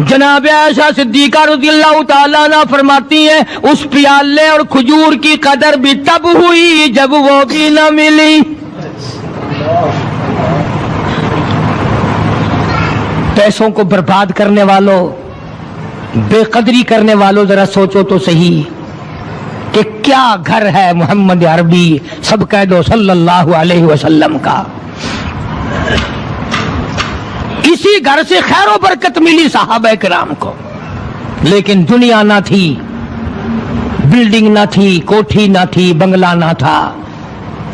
جناب عائشہ صدیقہ رضی اللہ تعالیٰ عنہ فرماتی ہیں اس پیالے اور کھجور کی قدر بھی تب ہوئی جب وہ بھی نہ ملی۔ پیسوں کو برباد کرنے والوں، بے قدری کرنے والوں، ذرا سوچو تو صحیح کہ کیا گھر ہے محمد عربی سب کہہ دو صلی اللہ علیہ وسلم کا۔ اسی گھر سے خیر و برکت ملی صحابہ کرام کو، لیکن دنیا نہ تھی، بلڈنگ نہ تھی، کوٹھی نہ تھی، بنگلہ نہ تھا،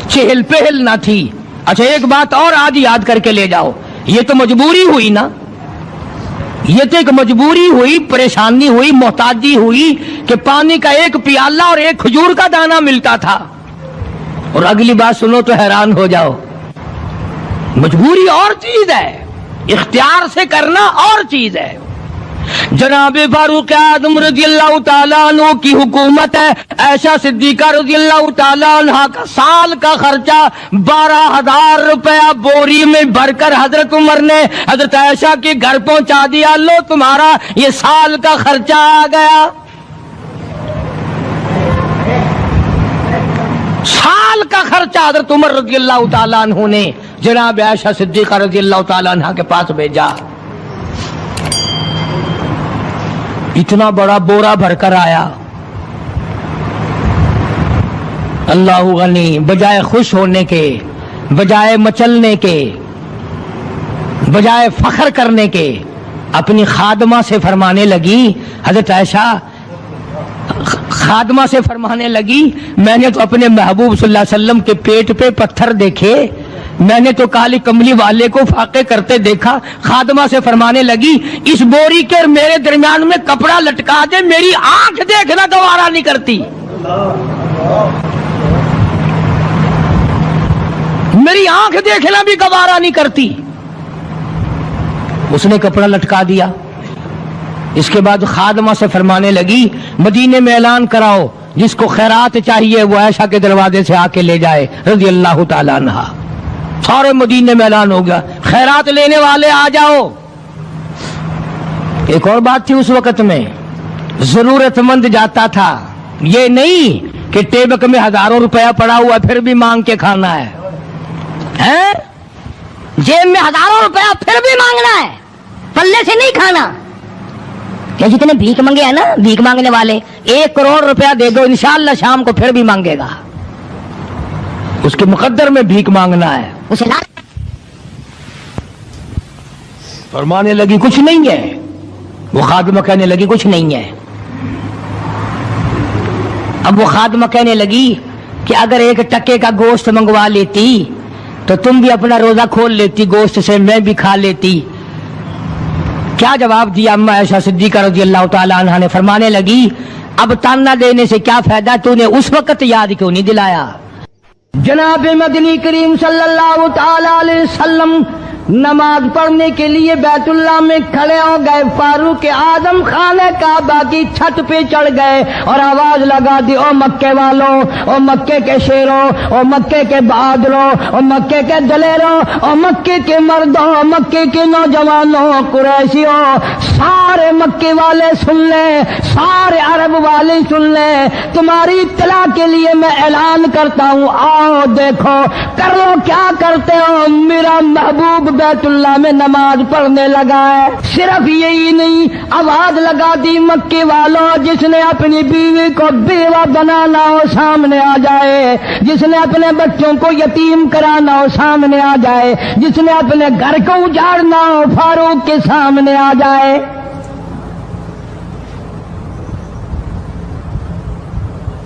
چہل پہل نہ تھی۔ اچھا ایک بات اور آج یاد کر کے لے جاؤ، یہ تو مجبوری ہوئی نا، یہ تو ایک مجبوری ہوئی، پریشانی ہوئی، محتاجی ہوئی کہ پانی کا 1 پیالہ اور 1 کھجور کا دانہ ملتا تھا۔ اور اگلی بات سنو تو حیران ہو جاؤ، مجبوری اور چیز ہے، اختیار سے کرنا اور چیز ہے۔ جناب فاروق اعظم رضی اللہ تعالیٰ عنہ کی حکومت ہے، عائشہ صدیقہ رضی اللہ تعالیٰ عنہ کا سال کا خرچہ 12,000 روپیہ بوری میں بھر کر حضرت عمر نے حضرت عائشہ کے گھر پہنچا دیا، لو تمہارا یہ سال کا خرچہ آ گیا۔ سال کا خرچہ حضرت عمر رضی اللہ تعالیٰ عنہ نے جناب عائشہ صدیقہ رضی اللہ تعالیٰ عنہ کے پاس بھیجا۔ اتنا بڑا بورا بھر کر آیا۔ اللہ غنی، بجائے خوش ہونے کے، بجائے مچلنے کے، بجائے فخر کرنے کے، اپنی خادمہ سے فرمانے لگی، حضرت عائشہ خادمہ سے فرمانے لگی، میں نے تو اپنے محبوب صلی اللہ علیہ وسلم کے پیٹ پہ پتھر دیکھے، میں نے تو کالی کملی والے کو فاقے کرتے دیکھا۔ خادمہ سے فرمانے لگی، اس بوری کے میرے درمیان میں کپڑا لٹکا دے، میری آنکھ دیکھنا گوارا نہیں کرتی، میری آنکھ دیکھنا بھی گوارا نہیں کرتی۔ اس نے کپڑا لٹکا دیا۔ اس کے بعد خادمہ سے فرمانے لگی، مدینے میں اعلان کراؤ، جس کو خیرات چاہیے وہ عائشہ کے دروازے سے آ کے لے جائے رضی اللہ تعالیٰ عنہ۔ سارے مدینے میں اعلان ہو گیا، خیرات لینے والے آ جاؤ۔ ایک اور بات تھی اس وقت میں، ضرورت مند جاتا تھا، یہ نہیں کہ ٹیبک میں ہزاروں روپیہ پڑا ہوا پھر بھی مانگ کے کھانا ہے، جیب میں ہزاروں روپیہ پھر بھی مانگنا ہے، پلے سے نہیں کھانا۔ کہ جتنے بھیک مانگے ہیں نا، بھیک مانگنے والے، 1 کروڑ روپیہ دے دو انشاءاللہ شام کو پھر بھی مانگے گا، اس کے مقدر میں بھیک مانگنا ہے۔ اسے فرمانے لگی کچھ نہیں ہے، وہ خادمہ کہنے لگی کچھ نہیں ہے۔ اب وہ خادمہ کہنے لگی کہ اگر 1 ٹکے کا گوشت منگوا لیتی تو تم بھی اپنا روزہ کھول لیتی، گوشت سے میں بھی کھا لیتی۔ کیا جواب دیا اما عائشہ صدیقہ رضی اللہ تعالی عنہ نے؟ فرمانے لگی، اب تانا دینے سے کیا فائدہ، تو نے اس وقت یاد کیوں نہیں دلایا؟ جناب مدنی کریم صلی اللہ تعالی علیہ وسلم نماز پڑھنے کے لیے بیت اللہ میں کھڑے ہو گئے۔ فاروق اعظم خانہ کعبہ کی چھت پہ چڑھ گئے اور آواز لگا دی، او مکے والوں، او مکے کے شیروں، او مکے کے بہادروں، او مکے کے دلیروں، او مکے کے مردوں، او مکے کے نوجوانوں، قریشیوں، سارے مکے والے سن لیں، سارے عرب والے سن لیں، تمہاری اطلاع کے لیے میں اعلان کرتا ہوں، آؤ دیکھو، کر لو کیا کرتے ہو، میرا محبوب بیت اللہ میں نماز پڑھنے لگا ہے۔ صرف یہی نہیں، آواز لگا دی، مکے والوں، جس نے اپنی بیوی کو بیوہ بنانا ہو سامنے آ جائے، جس نے اپنے بچوں کو یتیم کرانا ہو سامنے آ جائے، جس نے اپنے گھر کو اجاڑنا ہو فاروق کے سامنے آ جائے۔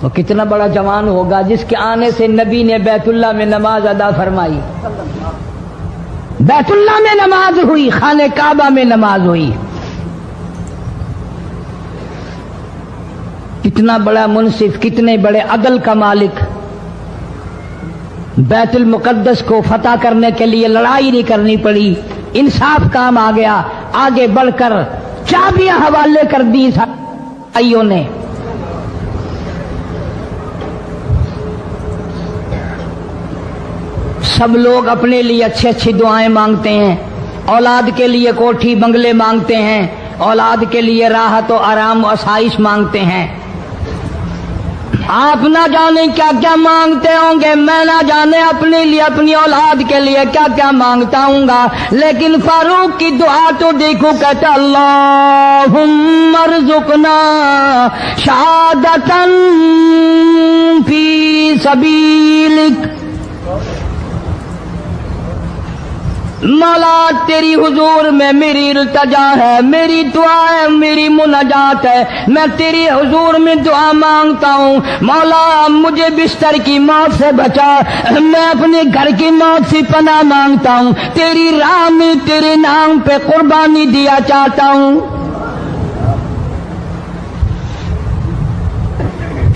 وہ کتنا بڑا جوان ہوگا جس کے آنے سے نبی نے بیت اللہ میں نماز ادا فرمائی، بیت اللہ میں نماز ہوئی، خانہ کعبہ میں نماز ہوئی۔ کتنا بڑا منصف، کتنے بڑے عدل کا مالک، بیت المقدس کو فتح کرنے کے لیے لڑائی نہیں کرنی پڑی، انصاف کام آ گیا، آگے بڑھ کر چابیاں حوالے کر دی بھائیوں نے۔ سب لوگ اپنے لیے اچھی اچھی دعائیں مانگتے ہیں، اولاد کے لیے کوٹھی بنگلے مانگتے ہیں، اولاد کے لیے راحت و آرام و آسائش مانگتے ہیں۔ آپ نہ جانے کیا کیا مانگتے ہوں گے، میں نہ جانے اپنے لیے، اپنی اولاد کے لیے کیا کیا مانگتا ہوں گا، لیکن فاروق کی دعا تو دیکھو، کہتا اللہم ارزقنا شہادتاً فی سبیلک، مولا تیری حضور میں میری التجا ہے، میری دعا ہے، میری مناجات ہے، میں تیری حضور میں دعا مانگتا ہوں، مولا مجھے بستر کی موت سے بچا، میں اپنے گھر کی موت سے پناہ مانگتا ہوں، تیری راہ میں تیرے نام پہ قربانی دیا چاہتا ہوں۔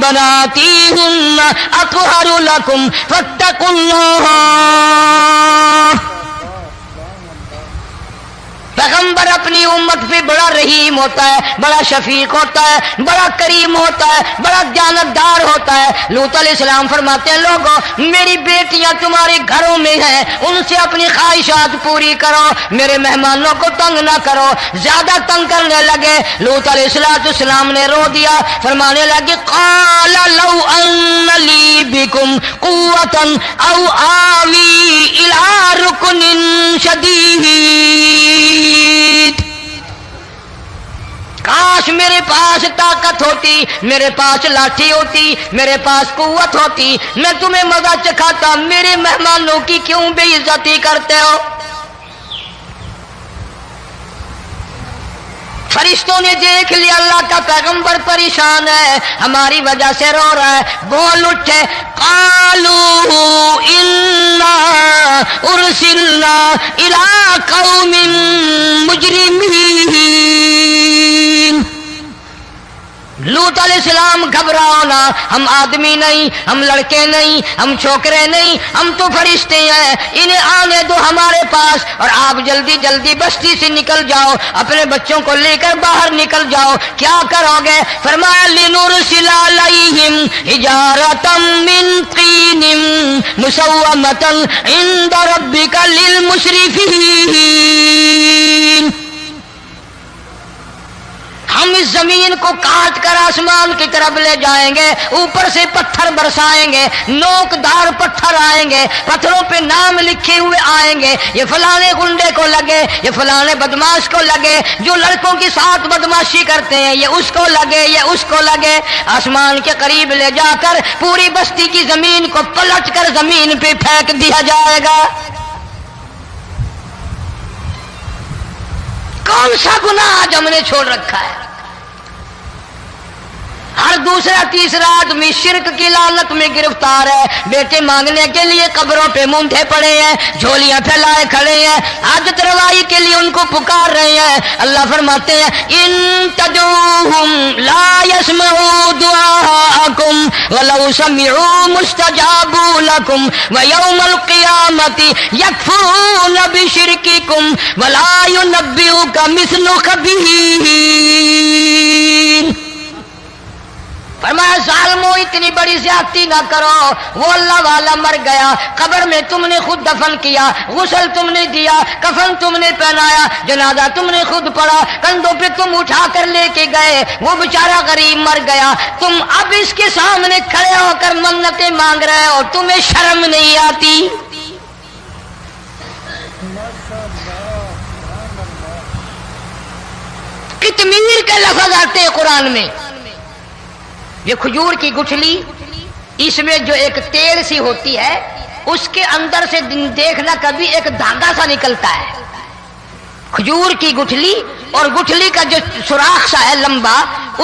بناتیہن اطہر لکم فاتقوا اللہ. پیغمبر اپنی امت پہ بڑا رحیم ہوتا ہے، بڑا شفیق ہوتا ہے، بڑا کریم ہوتا ہے، بڑا دیانتدار ہوتا ہے. لوط علیہ السلام فرماتے ہیں لوگوں میری بیٹیاں تمہارے گھروں میں ہیں، ان سے اپنی خواہشات پوری کرو، میرے مہمانوں کو تنگ نہ کرو. زیادہ تنگ کرنے لگے، لوط علیہ السلام نے رو دیا، فرمانے لگے قال لو ان لی بکم قوة او آوی الی رکن شدید. کاش میرے پاس طاقت ہوتی، میرے پاس لاٹھی ہوتی، میرے پاس قوت ہوتی، میں تمہیں مزہ چکھاتا. میرے مہمانوں کی کیوں بے عزتی کرتے ہو؟ فرشتوں نے دیکھ لیا اللہ کا پیغمبر پریشان ہے، ہماری وجہ سے رو رہا ہے، بول اٹھے قالوا انا ارسلنا الى قوم مجرمین. لوط علیہ السلام گھبراؤ نہ، ہم آدمی نہیں، ہم لڑکے نہیں، ہم چھوکرے نہیں، ہم تو فرشتے ہیں، انہیں آنے دو ہمارے پاس اور آپ جلدی جلدی بستی سے نکل جاؤ، اپنے بچوں کو لے کر باہر نکل جاؤ. کیا کرو گے؟ فرمایا لنرسل علیہم حجارۃ من طین مسومۃ عند ربک للمسرفین. ہم اس زمین کو کاٹ کر آسمان کی طرف لے جائیں گے، اوپر سے پتھر برسائیں گے، نوکدار پتھر آئیں گے، پتھروں پہ نام لکھے ہوئے آئیں گے، یہ فلانے گنڈے کو لگے، یہ فلانے بدماش کو لگے، جو لڑکوں کے ساتھ بدماشی کرتے ہیں یہ اس کو لگے، یہ اس کو لگے. آسمان کے قریب لے جا کر پوری بستی کی زمین کو پلٹ کر زمین پہ پھینک دیا جائے گا. کون سا گناہ آج ہم نے چھوڑ رکھا ہے؟ ہر دوسرا تیسرا آدمی شرک کی لعنت میں گرفتار ہے. بیٹے مانگنے کے لیے قبروں پہ مونڈے پڑے ہیں، جھولیاں پھیلائے کھڑے ہیں، حاجت روائی کے لیے ان کو پکار رہے ہیں. اللہ فرماتے ہیں ان تدعوہم لا يسمعوا دعاءکم ولو سمعوا مستجابوا لکم ویوم القیامت یکفرون بشرککم ولا ینبئک مثل خبیر. فرمایا ظالموں اتنی بڑی زیادتی نہ کرو، وہ اللہ والا مر گیا، قبر میں تم نے خود دفن کیا، غسل تم نے دیا، کفن تم نے پہنایا، جنازہ تم نے خود پڑھا، کندھوں پہ تم اٹھا کر لے کے گئے، وہ بیچارہ غریب مر گیا، تم اب اس کے سامنے کھڑے ہو کر منتیں مانگ رہے ہو، تمہیں شرم نہیں آتی؟ قطمیر کے لفظ آتے ہیں قرآن میں. یہ کھجور کی گٹھلی، اس میں جو ایک تیل سی ہوتی ہے، اس کے اندر سے دیکھنا کبھی ایک دھاگا سا نکلتا ہے. کھجور کی گٹھلی اور گٹھلی کا جو سوراخ سا ہے لمبا،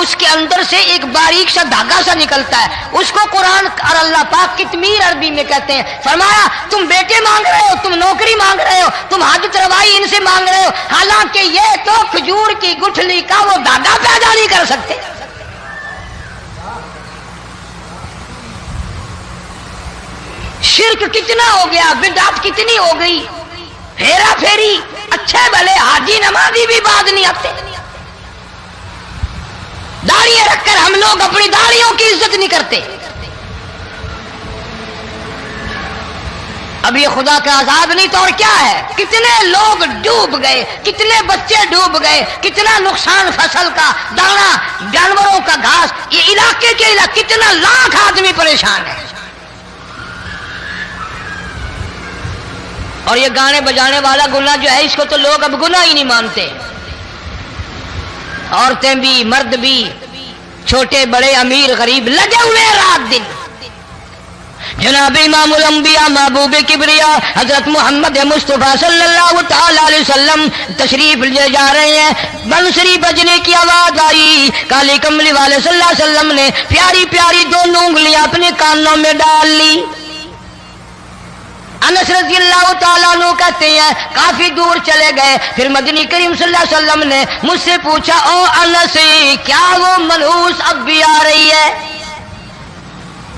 اس کے اندر سے ایک باریک سا دھاگا سا نکلتا ہے، اس کو قرآن اور اللہ پاک قطمیر عربی میں کہتے ہیں. فرمایا تم بیٹے مانگ رہے ہو، تم نوکری مانگ رہے ہو، تم حاجت روائی ان سے مانگ رہے ہو، حالانکہ یہ تو کھجور کی گٹھلی کا وہ دھاگا پیدا نہیں کر سکتے. شرک کتنا ہو گیا، بدعت کتنی ہو گئی، ہیرا پھیری، اچھے بھلے حاجی نمازی بھی بعد نہیں آتے. داڑھی رکھ کر ہم لوگ اپنی داڑھیوں کی عزت نہیں کرتے. اب یہ خدا کا عذاب نہیں تو اور کیا ہے؟ کتنے لوگ ڈوب گئے، کتنے بچے ڈوب گئے، کتنا نقصان فصل کا، دانا، جانوروں کا گھاس، یہ علاقے کے علاقے کتنا لاکھ آدمی پریشان ہے. اور یہ گانے بجانے والا گناہ جو ہے، اس کو تو لوگ اب گناہ ہی نہیں مانتے. عورتیں بھی، مرد بھی، چھوٹے بڑے، امیر غریب لگے ہوئے رات دن. جناب امام الانبیاء محبوب کبریا حضرت محمد مصطفیٰ صلی اللہ تعالی علیہ وسلم تشریف لے جا رہے ہیں. بنسری بجنے کی آواز آئی، کالی کملی والے صلی اللہ علیہ وسلم نے پیاری پیاری دونوں انگلیاں اپنے کانوں میں ڈال لی. انس رضی اللہ تعالیٰ عنہ کہتے ہیں کافی دور چلے گئے، پھر مدنی کریم صلی اللہ علیہ وسلم نے مجھ سے پوچھا او انس، کیا وہ منحوس اب بھی آ رہی ہے؟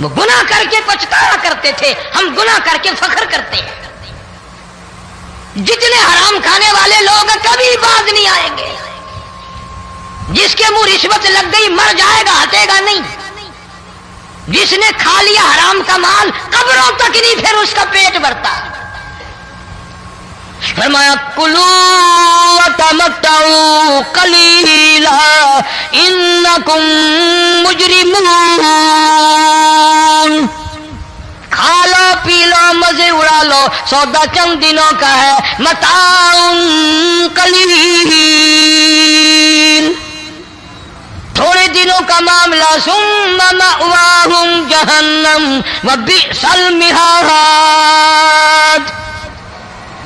وہ گناہ کر کے پچھتایا کرتے تھے، ہم گناہ کر کے فخر کرتے ہیں۔ جتنے حرام کھانے والے لوگ کبھی باز نہیں آئیں گے، جس کے منہ رشوت لگ گئی مر جائے گا، ہٹے گا نہیں۔ جس نے کھا لیا حرام کا مال قبروں تک نہیں پھر اس کا پیٹ بھرتا۔ فرمایا کلو وتمتعوا قلیلا انکم مجرمون، کھا لو پی لو مزے اڑا لو، سودا چند دنوں کا ہے، متاع قلیل، تھوڑے دنوں کا معاملہ، ثم مأواہم جہنم وبئس المہاد،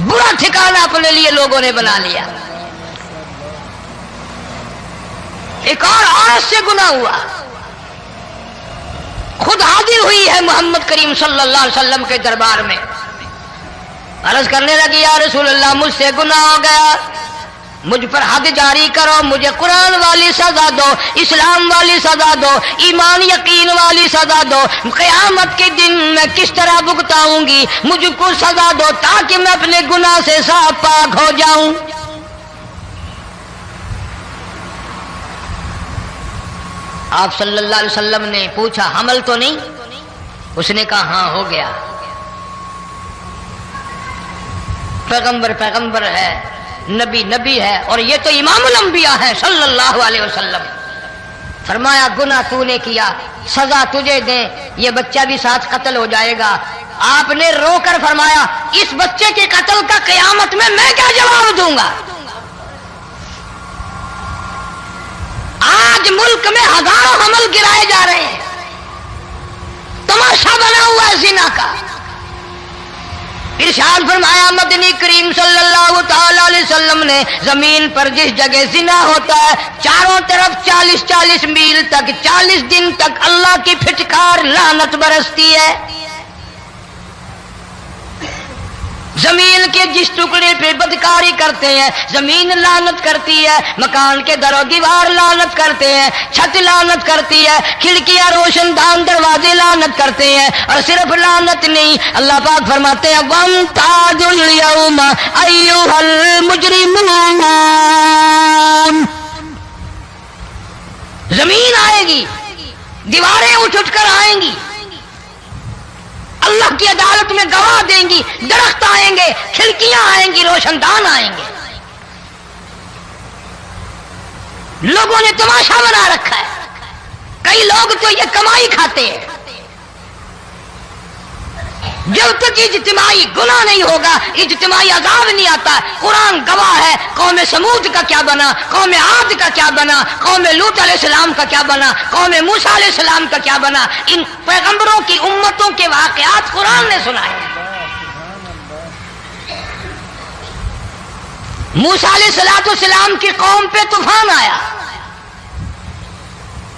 برا ٹھکانہ اپنے لیے لوگوں نے بنا لیا۔ ایک اور عورت سے گناہ ہوا، خود حاضر ہوئی ہے محمد کریم صلی اللہ علیہ وسلم کے دربار میں، عرض کرنے لگی یا رسول اللہ مجھ سے گناہ ہو گیا، مجھ پر حد جاری کرو، مجھے قرآن والی سزا دو، اسلام والی سزا دو، ایمان یقین والی سزا دو، قیامت کے دن میں کس طرح بھگتاؤں گی، مجھ کو سزا دو تاکہ میں اپنے گناہ سے صاف پاک ہو جاؤں۔ آپ صلی اللہ علیہ وسلم نے پوچھا حمل تو نہیں؟ اس نے کہا ہاں ہو گیا۔ پیغمبر ہے، نبی ہے، اور یہ تو امام الانبیاء ہے صلی اللہ علیہ وسلم۔ فرمایا گناہ تو نے کیا، سزا تجھے دیں، یہ بچہ بھی ساتھ قتل ہو جائے گا۔ آپ نے رو کر فرمایا اس بچے کے قتل کا قیامت میں کیا جواب دوں گا؟ آج ملک میں ہزاروں حمل گرائے جا رہے ہیں، تماشا بنا ہوا ہے زنا کا۔ ارشاد فرمایا مدنی کریم صلی اللہ تعالی علیہ وسلم نے زمین پر جس جگہ زنا ہوتا ہے چاروں طرف 40 میل تک 40 دن تک اللہ کی پھٹکار لعنت برستی ہے۔ زمین کے جس ٹکڑے پہ بدکاری کرتے ہیں زمین لعنت کرتی ہے، مکان کے در و دیوار لعنت کرتے ہیں، چھت لعنت کرتی ہے، کھڑکیاں روشن دان دروازے لعنت کرتے ہیں، اور صرف لعنت نہیں، اللہ پاک فرماتے ہیں وَامْتَازُوا الْيَوْمَ أَيُّهَا الْمُجْرِمُونَ، زمین آئے گی، دیواریں اٹھ کر آئیں گی، اللہ کی عدالت میں گواہ دیں گی، درخت آئیں گے، کھڑکیاں آئیں گی، روشن دان آئیں گے۔ لوگوں نے تماشا بنا رکھا ہے، کئی لوگ تو یہ کمائی کھاتے ہیں۔ جب تک اجتماعی گناہ نہیں ہوگا اجتماعی عذاب نہیں آتا۔ قرآن گواہ ہے، قوم سمود کا کیا بنا، قوم عاد کا کیا بنا، قوم لوط علیہ السلام کا کیا بنا، قوم موسیٰ علیہ السلام کا کیا بنا۔ ان پیغمبروں کی امتوں کے واقعات قرآن نے سنائے ہیں۔ موسیٰ علیہ السلام کی قوم پہ طوفان آیا،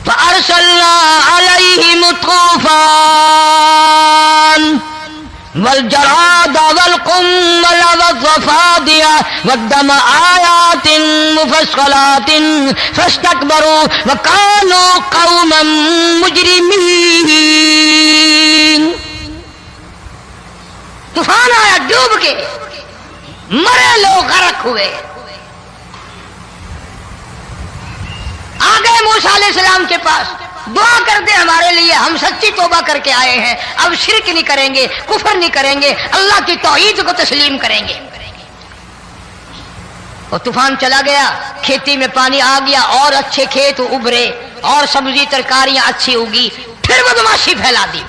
فَأَرْسَلْنَا عَلَيْهِمُ الطُّوفَانَ والجراد والقمل والضفادع والدم آيات مفصلات فاستكبروا وكانوا قوما مجرمين۔ طوفان آیا، ڈوب کے مرے لوگ غرق ہوئے۔ آ گئے موسیٰ علیہ السلام کے پاس، دعا کر دے ہمارے لیے، ہم سچی توبہ کر کے آئے ہیں، اب شرک نہیں کریں گے، کفر نہیں کریں گے، اللہ کی توحید کو تسلیم کریں گے۔ اور طوفان چلا گیا، کھیتی میں پانی آ گیا، اور اچھے کھیت ابھرے، اور سبزی ترکاریاں اچھی ہوگی، پھر بدماشی پھیلا دی۔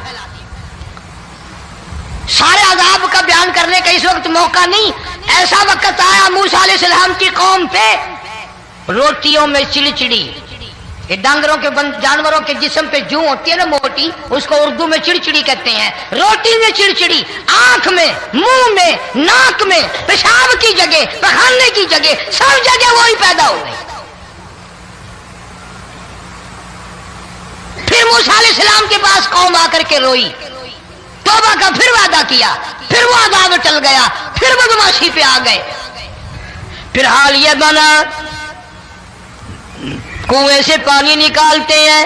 سارے عذاب کا بیان کرنے کا اس وقت موقع نہیں، ایسا وقت آیا موسیٰ علیہ السلام کی قوم پہ روٹیوں میں چڑچڑی، یہ ڈانگروں کے جانوروں کے جسم پہ جو ہوتی ہے نا موٹی، اس کو اردو میں چڑچڑی کہتے ہیں۔ روٹی میں چڑچڑی، آنکھ میں، منہ میں، ناک میں، پیشاب کی جگہ، پخانے کی جگہ، سب جگہ وہی پیدا ہو گئی۔ پھر موسیٰ علیہ السلام کے پاس قوم آ کر کے روئی، توبہ کا پھر وعدہ کیا، پھر وہ عذاب ٹل گیا، پھر بدماشی پہ آ گئے۔ پھر حال یہ بنا کنویں سے پانی نکالتے ہیں،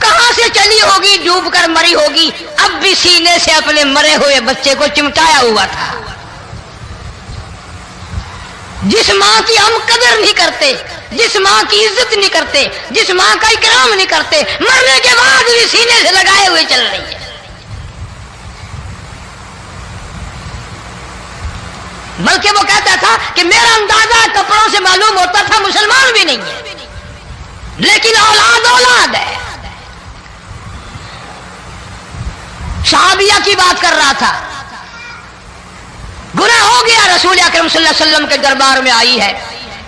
کہاں سے چلی ہوگی، ڈوب کر مری ہوگی، اب بھی سینے سے اپنے مرے ہوئے بچے کو چمٹایا ہوا تھا۔ جس ماں کی ہم قدر نہیں کرتے، جس ماں کی عزت نہیں کرتے، جس ماں کا اکرام نہیں کرتے، مرنے کے بعد بھی سینے سے لگائے ہوئے چل رہی ہے۔ بلکہ وہ کہتا تھا کہ میرا اندازہ کپڑوں سے معلوم ہوتا تھا مسلمان بھی نہیں ہے، لیکن اولاد اولاد ہے۔ صحابیہ کی بات کر رہا تھا، گناہ ہو گیا، رسول اکرم صلی اللہ علیہ وسلم کے دربار میں آئی ہے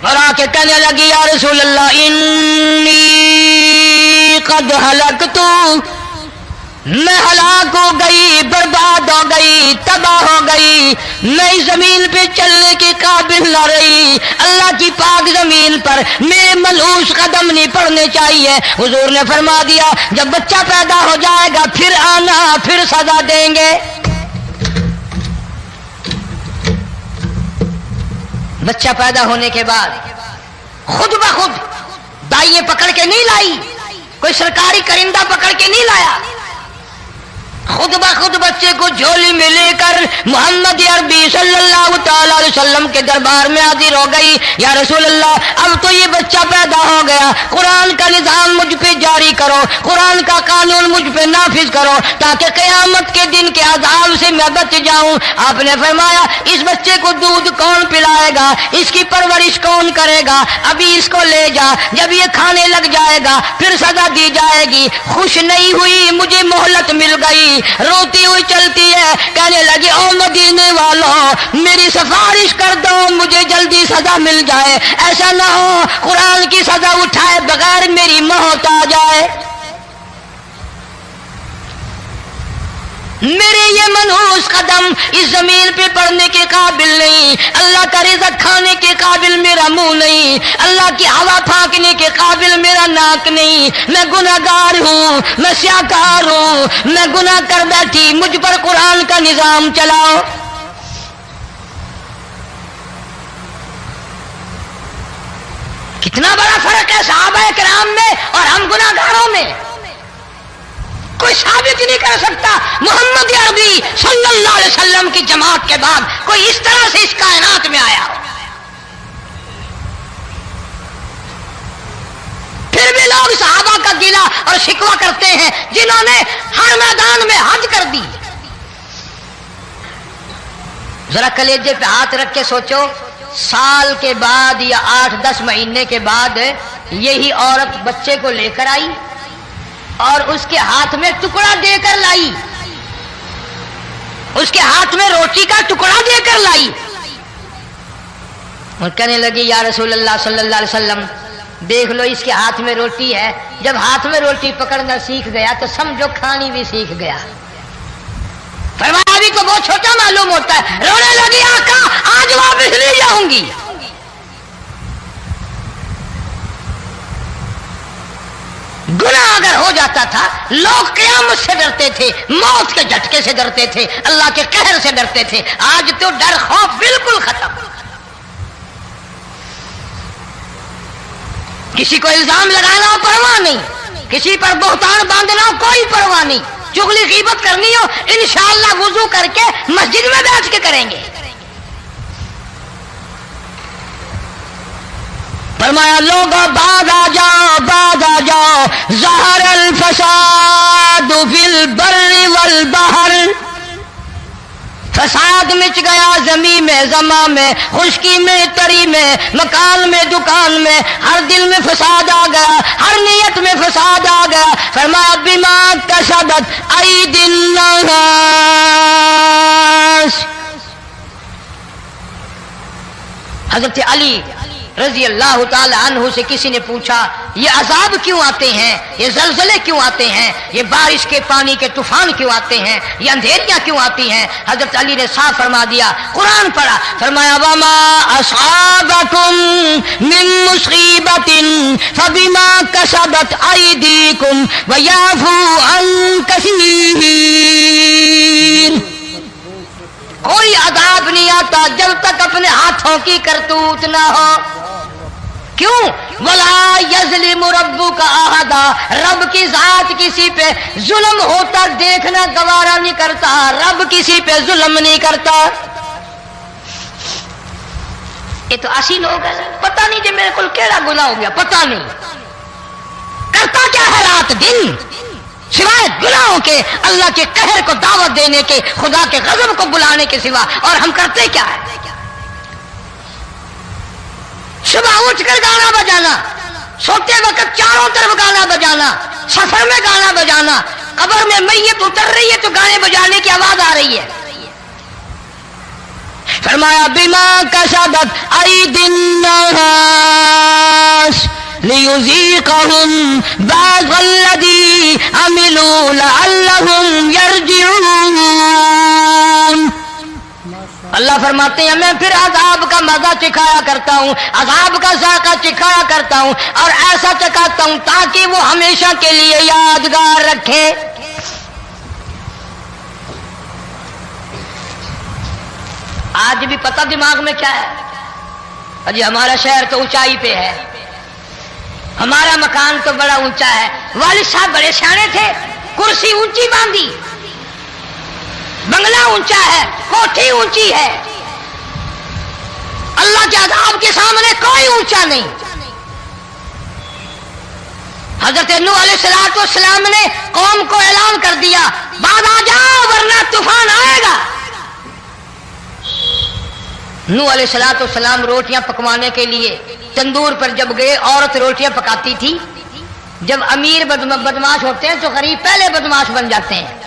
اور آ کے کہنے لگی یا رسول اللہ انی قد ہلکت، میں ہلاک ہو گئی، برباد ہو گئی، تباہ ہو گئی، میں اس زمین پہ چلنے کے قابل نہ رہی، اللہ کی پاک زمین پر میرے ملعوس قدم نہیں پڑنے چاہیے۔ حضور نے فرما دیا جب بچہ پیدا ہو جائے گا پھر آنا، پھر سزا دیں گے۔ بچہ پیدا ہونے کے بعد خود بخود دائیں پکڑ کے نہیں لائی، کوئی سرکاری کرندہ پکڑ کے نہیں لایا، خود بخود بچے کو جھولی میں لے کر محمد عربی صلی اللہ تعالی علیہ وسلم کے دربار میں حاضر ہو گئی۔ یا رسول اللہ اب تو یہ بچہ پیدا ہو گیا، قرآن کا نظام مجھ پہ جاری کرو، قرآن کا قانون مجھ پہ نافذ کرو تاکہ قیامت کے دن کے عذاب سے میں بچ جاؤں۔ آپ نے فرمایا اس بچے کو دودھ کون پلائے گا، اس کی پرورش کون کرے گا، ابھی اس کو لے جا، جب یہ کھانے لگ جائے گا پھر سزا دی جائے گی۔ خوش نہیں ہوئی، مجھے مہلت مل گئی، روتی ہوئی چلتی ہے، کہنے لگی او مدینے والوں میری سفارش کر دو، مجھے جلدی سزا مل جائے، ایسا نہ ہو قرآن کی سزا اٹھائے بغیر میری موت آ جائے۔ میرے یہ منحوس قدم اس زمین پہ پڑنے کے قابل نہیں، اللہ کا رزق کھانے کے قابل میرا منہ نہیں، اللہ کی ہوا پھانکنے کے قابل میرا ناک نہیں، میں گناہگار ہوں، میں سیاکار ہوں، میں گناہ کر بیٹھی، مجھ پر قرآن کا نظام چلاؤ۔ کتنا بڑا فرق ہے صحابہ کرام میں اور ہم گناہگاروں میں، کوئی ثابت نہیں کر سکتا محمد عربی صلی اللہ علیہ وسلم کی جماعت کے بعد کوئی اس طرح سے اس کائنات میں آیا ہو۔ پھر بھی لوگ صحابہ کا گلہ اور شکوہ کرتے ہیں جنہوں نے ہر میدان میں حج کر دی۔ ذرا کلیجے پہ ہاتھ رکھ کے سوچو، سال کے بعد یا 8-10 مہینے کے بعد یہی عورت بچے کو لے کر آئی اور اس کے ہاتھ میں ٹکڑا دے کر لائی، اس کے ہاتھ میں روٹی کا ٹکڑا دے کر لائی اور کہنے لگی یا رسول اللہ صلی اللہ علیہ وسلم دیکھ لو اس کے ہاتھ میں روٹی ہے، جب ہاتھ میں روٹی پکڑنا سیکھ گیا تو سمجھو کھانی بھی سیکھ گیا۔ فرمایا ابھی تو بہت چھوٹا معلوم ہوتا ہے، رونے لگی آقا آج واپس نہیں جاؤں گی۔ گناہ اگر ہو جاتا تھا لوگ قیامت سے ڈرتے تھے، موت کے جھٹکے سے ڈرتے تھے، اللہ کے قہر سے ڈرتے تھے، آج تو ڈر خوف بالکل ختم۔ کسی کو الزام لگانا ہو پرواہ نہیں، کسی پر بہتان باندھنا ہو کوئی پرواہ نہیں، چغلی غیبت کرنی ہو انشاءاللہ وضو کر کے مسجد میں بیٹھ کے کریں گے۔ فرمایا لوگوں بعد آ جاؤ، بعد آ جاؤ، ظہر الفساد فی البر والبحر، فساد مچ گیا زمین میں، زماں میں، خشکی میں، تری میں، مکان میں، دکان میں، ہر دل میں فساد آ گیا، ہر نیت میں فساد آ گیا۔ فرمایا بما کسبت ایدی الناس، حضرت علی رضی اللہ تعالی عنہ سے کسی نے پوچھا یہ عذاب کیوں آتے ہیں، یہ زلزلے کیوں آتے ہیں، یہ بارش کے پانی کے طوفان کیوں آتے ہیں، یہ اندھیریاں کیوں آتی ہیں؟ حضرت علی نے صاف فرما دیا، قرآن پڑھا، فرمایا وما اصابکم من مصیبت فبما کسبت ایدیکم ویعفو عن کثیر۔ کوئی عذاب نہیں آتا جب تک اپنے ہاتھوں کی کرتوت نہ ہو۔ کیوں؟ ولا یظلم ربک احدا، رب کی ذات کسی پہ ظلم ہوتا دیکھنا گوارا نہیں کرتا، رب کسی پہ ظلم نہیں کرتا۔ یہ تو ایسی لوگ ہیں پتہ نہیں جی میرے کو کیڑا گناہ ہو گیا، پتہ نہیں کرتا کیا ہے رات دن سوائے گناہوں کے، اللہ کے قہر کو دعوت دینے کے، خدا کے غضب کو بلانے کے سوا، اور ہم کرتے کیا ہے؟ صبح اٹھ کر گانا بجانا، سوتے وقت چاروں طرف گانا بجانا، سفر میں گانا بجانا، قبر میں میت اتر رہی ہے تو گانے بجانے کی آواز آ رہی ہے۔ فرمایا بما کسبت ایدی الناس لیذیقہم بعض الذی عملوا لعلہم یرجعون۔ اللہ فرماتے ہیں میں پھر عذاب کا مزہ چکھایا کرتا ہوں، عذاب کا ذائقہ چکھایا کرتا ہوں، اور ایسا چکھاتا ہوں تاکہ وہ ہمیشہ کے لیے یادگار رکھے۔ آج بھی پتہ دماغ میں کیا ہے؟ اجی ہمارا شہر تو اونچائی پہ ہے، ہمارا مکان تو بڑا اونچا ہے، والد صاحب بڑے سیانے تھے، کرسی اونچی باندھی، بنگلہ اونچا ہے، کوٹھی اونچی ہے، اللہ کے عذاب کے سامنے کوئی اونچا نہیں۔ حضرت نوح علیہ السلام نے قوم کو اعلان کر دیا بعد آ جاؤ ورنہ طوفان آئے گا۔ نوح علیہ السلام روٹیاں پکوانے کے لیے تندور پر جب گئے، عورت روٹیاں پکاتی تھی۔ جب امیر بدماش ہوتے ہیں تو غریب پہلے بدماش بن جاتے ہیں۔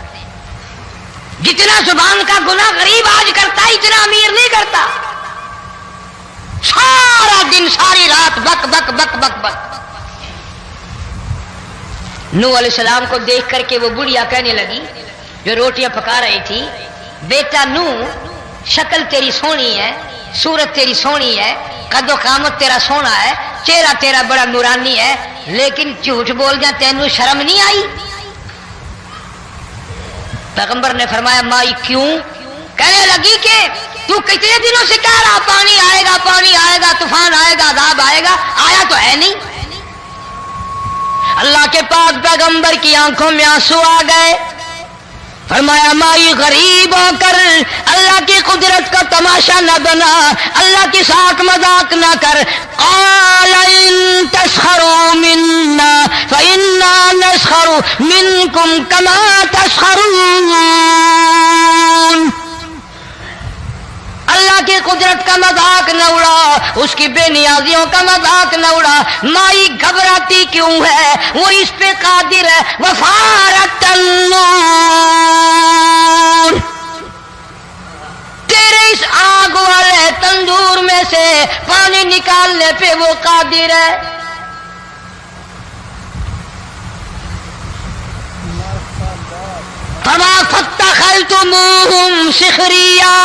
جتنا زبان کا گناہ غریب آج کرتا ہے اتنا امیر نہیں کرتا۔ سارا دن ساری رات بک بک بک بک بک۔ نوح علیہ السلام کو دیکھ کر کے وہ بڑھیا کہنے لگی جو روٹیاں پکا رہی تھی، بیٹا نوح شکل تیری سونی ہے، صورت تیری سونی ہے، قد و قامت تیرا سونا ہے، چہرہ تیرا بڑا نورانی ہے، لیکن جھوٹ بول جا تینوں شرم نہیں آئی؟ پیغمبر نے فرمایا مائی کیوں؟ کہنے لگی کہ تو کتنے دنوں سے کہہ رہا پانی آئے گا، پانی آئے گا، طوفان آئے گا، عذاب آئے گا، آیا تو ہے نہیں۔ اللہ کے پاک پیغمبر کی آنکھوں میں آنسو آ گئے۔ فرمایا مائی غریب ہو کر اللہ کی قدرت کا تماشا نہ بنا، اللہ کے ساتھ مذاق نہ کر۔ قال ان تسخروا منا فإنا نسخر منكم كما تسخرون۔ اللہ کی قدرت کا مذاق نہ اڑا، اس کی بے نیازیوں کا مذاق نہ اڑا۔ مائی گھبراتی کیوں ہے؟ وہ اس پہ قادر ہے۔ وفارت النور، تیرے اس آگ والے تندور میں سے پانی نکالنے پہ وہ قادر ہے۔ فما فاتخذتموہم سخریا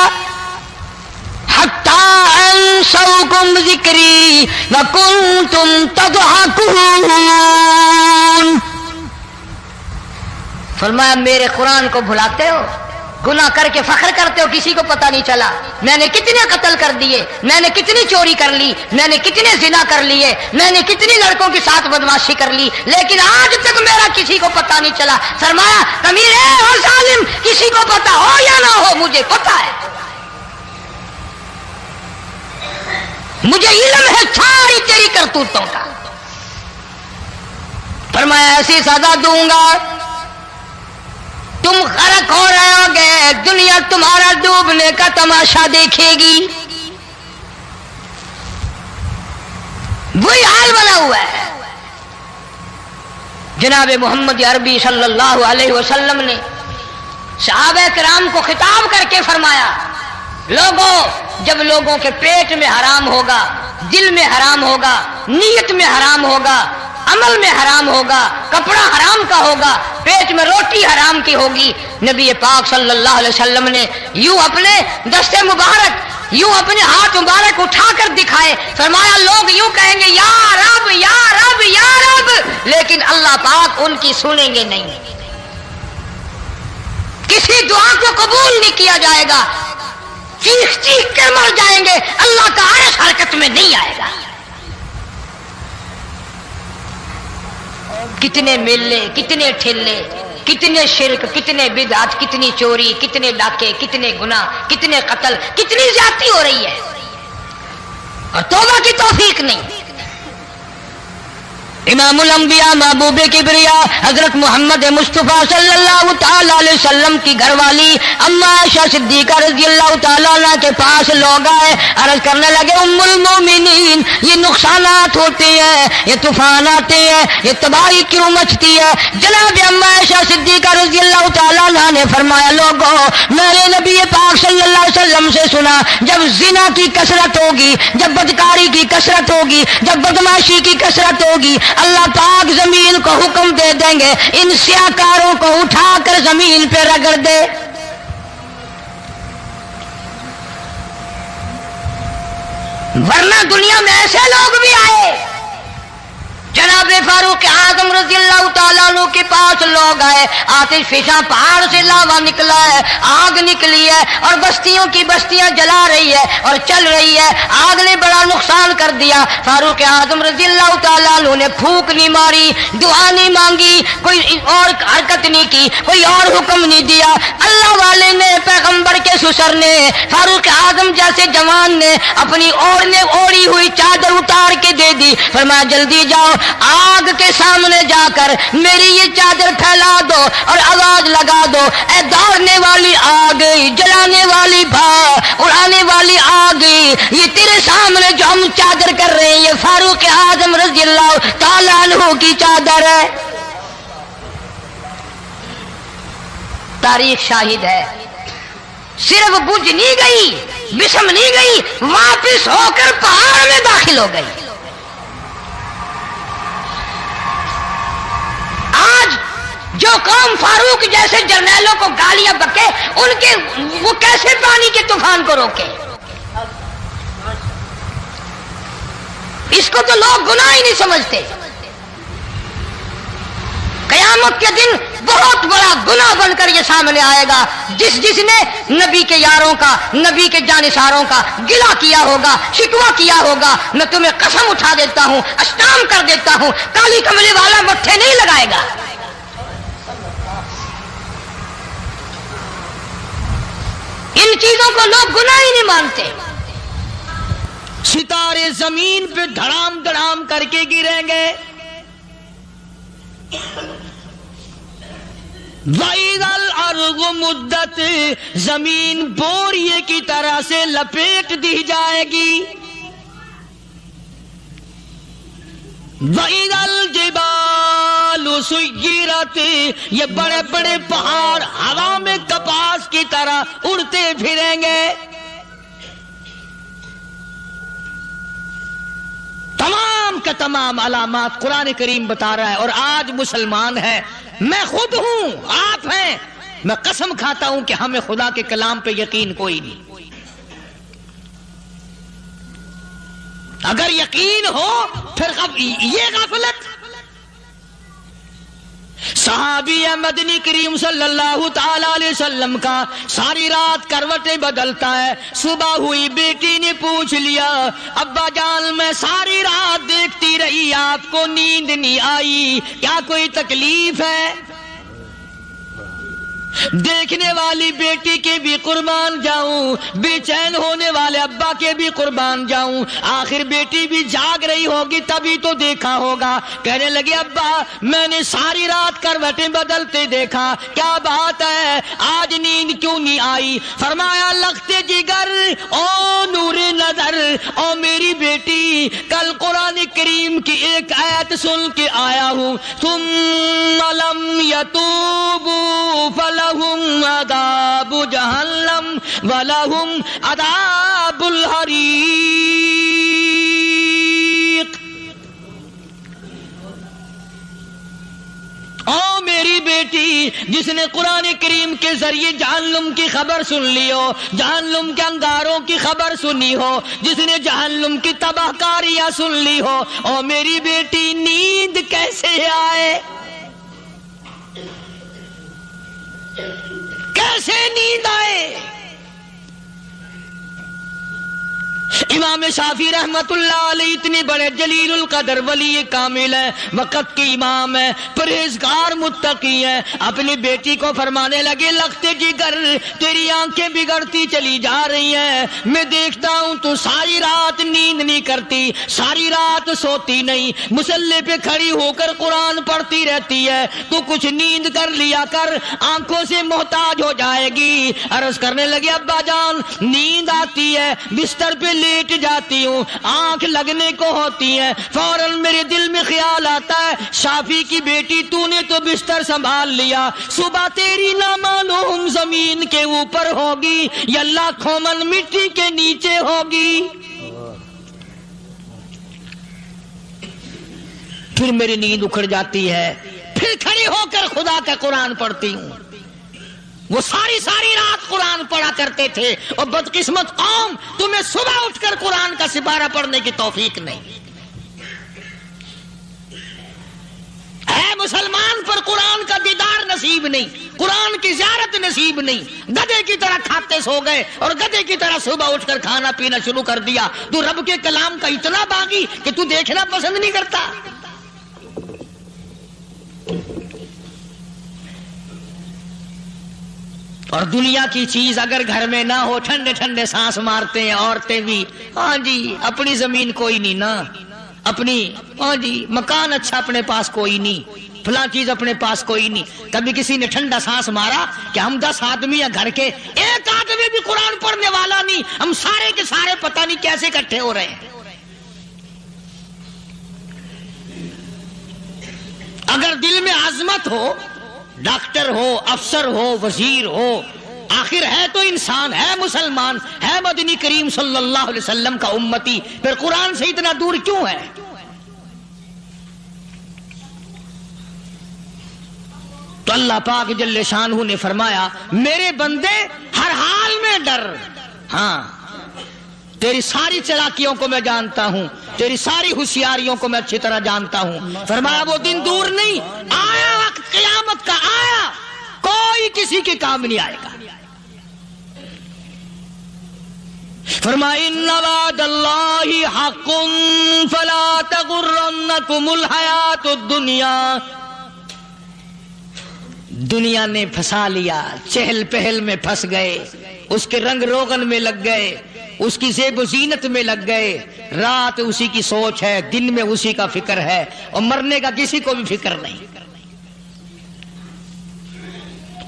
حتی انسوکم ذکری وکنتم تضحکون۔ فرمایا میرے قرآن کو بھلاتے ہو، گناہ کر کے فخر کرتے ہو، کسی کو پتہ نہیں چلا میں نے کتنے قتل کر دیے، میں نے کتنی چوری کر لی، میں نے کتنے زنا کر لیے، میں نے کتنی لڑکوں کے ساتھ بدماشی کر لی، لیکن آج تک میرا کسی کو پتہ نہیں چلا۔ فرمایا امیر اور ظالم کسی کو پتہ ہو یا نہ ہو مجھے پتہ ہے، مجھے علم ہے ساری تیری کرتوتوں کا۔ فرمایا ایسی سزا دوں گا تم غرق ہو رہے ہوگے، دنیا تمہارا ڈوبنے کا تماشا دیکھے گی۔ وہی حال بنا ہوا ہے۔ جناب محمد عربی صلی اللہ علیہ وسلم نے صحابہ کرام کو خطاب کر کے فرمایا لوگوں، جب لوگوں کے پیٹ میں حرام ہوگا، دل میں حرام ہوگا، نیت میں حرام ہوگا، عمل میں حرام ہوگا، کپڑا حرام کا ہوگا، پیٹ میں روٹی حرام کی ہوگی، نبی پاک صلی اللہ علیہ وسلم نے یوں اپنے دست مبارک، یوں اپنے ہاتھ مبارک اٹھا کر دکھائے، فرمایا لوگ یوں کہیں گے یا رب یا رب یا رب، لیکن اللہ پاک ان کی سنیں گے نہیں، کسی دعا کو قبول نہیں کیا جائے گا، چیخ چیخ کر مر جائیں گے، اللہ کا عرش حرکت میں نہیں آئے گا۔ کتنے میلے، کتنے ٹھلے، کتنے شرک، کتنے بدعت، کتنی چوری، کتنے ڈاکے، کتنے گناہ، کتنے قتل، کتنی زیادتی ہو رہی ہے اور توبہ کی توفیق نہیں۔ امام الانبیاء محبوب کبریا حضرت محمد مصطفیٰ صلی اللہ تعالی علیہ وسلم کی گھر والی اما عائشہ صدیقہ رضی اللہ تعالیٰ عنہ کے پاس لوگ آئے، عرض کرنے لگے ام المومنین یہ نقصانات ہوتے ہیں، یہ طوفان آتے ہیں، یہ تباہی کیوں مچتی ہے؟ جناب اما عائشہ صدیقہ رضی اللہ تعالیٰ عنہ نے فرمایا لوگوں میں نے نبی پاک صلی اللہ علیہ وسلم سے سنا جب زنا کی کثرت ہوگی، جب بدکاری کی کثرت ہوگی، جب بدماشی کی کثرت ہوگی، اللہ پاک زمین کو حکم دے دیں گے ان سیاکاروں کو اٹھا کر زمین پہ رگڑ دے۔ ورنہ دنیا میں ایسے لوگ بھی آئے، جناب فاروق اعظم رضی اللہ تعالیٰ عنہ کے پاس لوگ آئے، آتش فشاں پہاڑ سے لاوا نکلا ہے، آگ نکلی ہے اور بستیوں کی بستیاں جلا رہی ہے اور چل رہی ہے، آگ نے بڑا نقصان کر دیا۔ فاروق اعظم رضی اللہ تعالیٰ عنہ نے پھونک نہیں ماری، دعا نہیں مانگی، کوئی اور حرکت نہیں کی، کوئی اور حکم نہیں دیا۔ اللہ والے نے، پیغمبر کے سسر نے، فاروق اعظم جیسے جوان نے اپنی اوڑھی ہوئی چادر اتار کے دے دی، فرمایا جلدی جاؤ آگ کے سامنے جا کر میری یہ چادر پھیلا دو اور آواز لگا دو، اے دوڑنے والی آگ، جلانے والی بھا، اڑانے والی آگ، یہ تیرے سامنے جو ہم چادر کر رہے ہیں یہ فاروق اعظم رضی اللہ تعالیٰ عنہ کی چادر ہے۔ تاریخ شاہد ہے، صرف بجھ نہیں گئی، بسم نہیں گئی، واپس ہو کر پہاڑ میں داخل ہو گئی۔ آج جو قوم فاروق جیسے جرنیلوں کو گالیاں بکے، ان کے وہ کیسے پانی کے طوفان کو روکے؟ اس کو تو لوگ گناہ ہی نہیں سمجھتے۔ قیامت کے دن بہت بڑا گناہ بن کر یہ سامنے آئے گا، جس نے نبی کے یاروں کا، نبی کے جانثاروں کا گلہ کیا ہوگا، شکوہ کیا ہوگا، میں تمہیں قسم اٹھا دیتا ہوں، اشتام کر دیتا ہوں، کالی کملی والا مٹھے نہیں لگائے گا۔ ان چیزوں کو لوگ گناہ ہی نہیں مانتے۔ ستارے زمین پہ دھڑام دھڑام کر کے گریں گے۔ وَإِذَا الْأَرْضُ مُدَّتْ، زمین بوریے کی طرح سے لپیٹ دی جائے گی۔ وَإِذَا الْجِبَالُ سُيِّرَتْ، یہ بڑے بڑے پہاڑ ہوا میں کپاس کی طرح اڑتے پھریں گے۔ تمام کا تمام علامات قرآن کریم بتا رہا ہے، اور آج مسلمان ہے، میں خود ہوں، آپ ہیں، میں قسم کھاتا ہوں کہ ہمیں خدا کے کلام پہ یقین کوئی نہیں۔ اگر یقین ہو پھر یہ غفلت۔ صحابی مدنی کریم صلی اللہ تعالی علیہ وسلم کا ساری رات کروٹیں بدلتا ہے، صبح ہوئی بیٹی نے پوچھ لیا ابا جان میں ساری رات دیکھتی رہی آپ کو نیند نہیں آئی، کیا کوئی تکلیف ہے؟ دیکھنے والی بیٹی کے بھی قربان جاؤں، بے چین ہونے والے ابا کے بھی قربان جاؤں، آخر بیٹی بھی جاگ رہی ہوگی تبھی تو دیکھا ہوگا۔ کہنے لگے ابا میں نے ساری رات کروٹیں بدلتے دیکھا، کیا بات ہے آج نیند کیوں نہیں آئی؟ فرمایا لختے جگر او نور نظر، او میری بیٹی کل قرآن کریم کی ایک آیت سن کے آیا ہوں، ثم لم یتوبوا فلہم عذاب جہنم ولہم عذاب الحریق۔ او میری بیٹی جس نے قرآن کریم کے ذریعے جہنم کی خبر سن لی ہو، جہنم کے انگاروں کی خبر سنی ہو، جس نے جہنم کی تباہ کاریاں سن لی ہو، او میری بیٹی نیند کیسے آئے؟ کیسے نیند آئے؟ امام شافعی رحمت اللہ علیہ اتنے بڑے جلیل القدر ولی کامل ہے، وقت کے امام ہے، پرہیزگار متقی ہے، اپنی بیٹی کو فرمانے لگے لگتے جگر تیری آنکھیں بگڑتی چلی جا رہی ہیں، میں دیکھتا ہوں تو ساری رات نیند نہیں کرتی، ساری رات سوتی نہیں، مصلی پہ کھڑی ہو کر قرآن پڑھتی رہتی ہے، تو کچھ نیند کر لیا کر، آنکھوں سے محتاج ہو جائے گی۔ عرض کرنے لگے ابا جان نیند آتی ہے، بستر پہ لیٹ جاتی ہوں، آنکھ لگنے کو ہوتی ہے، فوراً میرے دل میں خیال آتا ہے شافی کی بیٹی تو نے تو بستر سنبھال لیا، صبح تیری نہ معلوم زمین کے اوپر ہوگی یا لاکھوں من مٹی کے نیچے ہوگی۔ پھر میری نیند اکھڑ جاتی ہے، پھر کھڑی ہو کر خدا کا قرآن پڑھتی ہوں۔ وہ ساری رات قرآن پڑھا کرتے تھے، اور بدقسمت قوم تمہیں صبح اٹھ کر قرآن کا سپارہ پڑھنے کی توفیق نہیں ہے۔ مسلمان پر قرآن کا دیدار نصیب نہیں، قرآن کی زیارت نصیب نہیں، گدھے کی طرح کھاتے سو گئے اور گدھے کی طرح صبح اٹھ کر کھانا پینا شروع کر دیا۔ تو رب کے کلام کا اتنا باغی کہ تو دیکھنا پسند نہیں کرتا۔ اور دنیا کی چیز اگر گھر میں نہ ہو، ٹھنڈے ٹھنڈے سانس مارتے ہیں عورتیں بھی، ہاں جی اپنی زمین کوئی نہیں نا، اپنی ہاں جی مکان اچھا اپنے پاس کوئی نہیں، فلاں چیز اپنے پاس کوئی نہیں۔ کبھی کسی نے ٹھنڈا سانس مارا کہ ہم 10 آدمی ہیں گھر کے، ایک آدمی بھی قرآن پڑھنے والا نہیں، ہم سارے کے سارے پتہ نہیں کیسے اکٹھے ہو رہے ہیں۔ اگر دل میں عظمت ہو، ڈاکٹر ہو، افسر ہو، وزیر ہو، آخر ہے تو انسان، ہے مسلمان، ہے مدنی کریم صلی اللہ علیہ وسلم کا امتی، پھر قرآن سے اتنا دور کیوں ہے؟ تو اللہ پاک جل شانہ نے فرمایا میرے بندے ہر حال میں ڈر، ہاں تیری ساری چلاکیوں کو میں جانتا ہوں، تیری ساری ہوشیاریوں کو میں اچھی طرح جانتا ہوں۔ فرمایا وہ دن دور نہیں، آیا وقت قیامت کا، آیا، کوئی کسی کے کام نہیں آئے گا۔ فرمایا ان وعد اللہ حق فلا تغرنکم الحیات الدنیا۔ دنیا نے پھنسا لیا، چہل پہل میں پھنس گئے، اس کے رنگ روغن میں لگ گئے، اس کی زیب و زینت میں لگ گئے، رات اسی کی سوچ ہے، دن میں اسی کا فکر ہے، اور مرنے کا کسی کو بھی فکر نہیں۔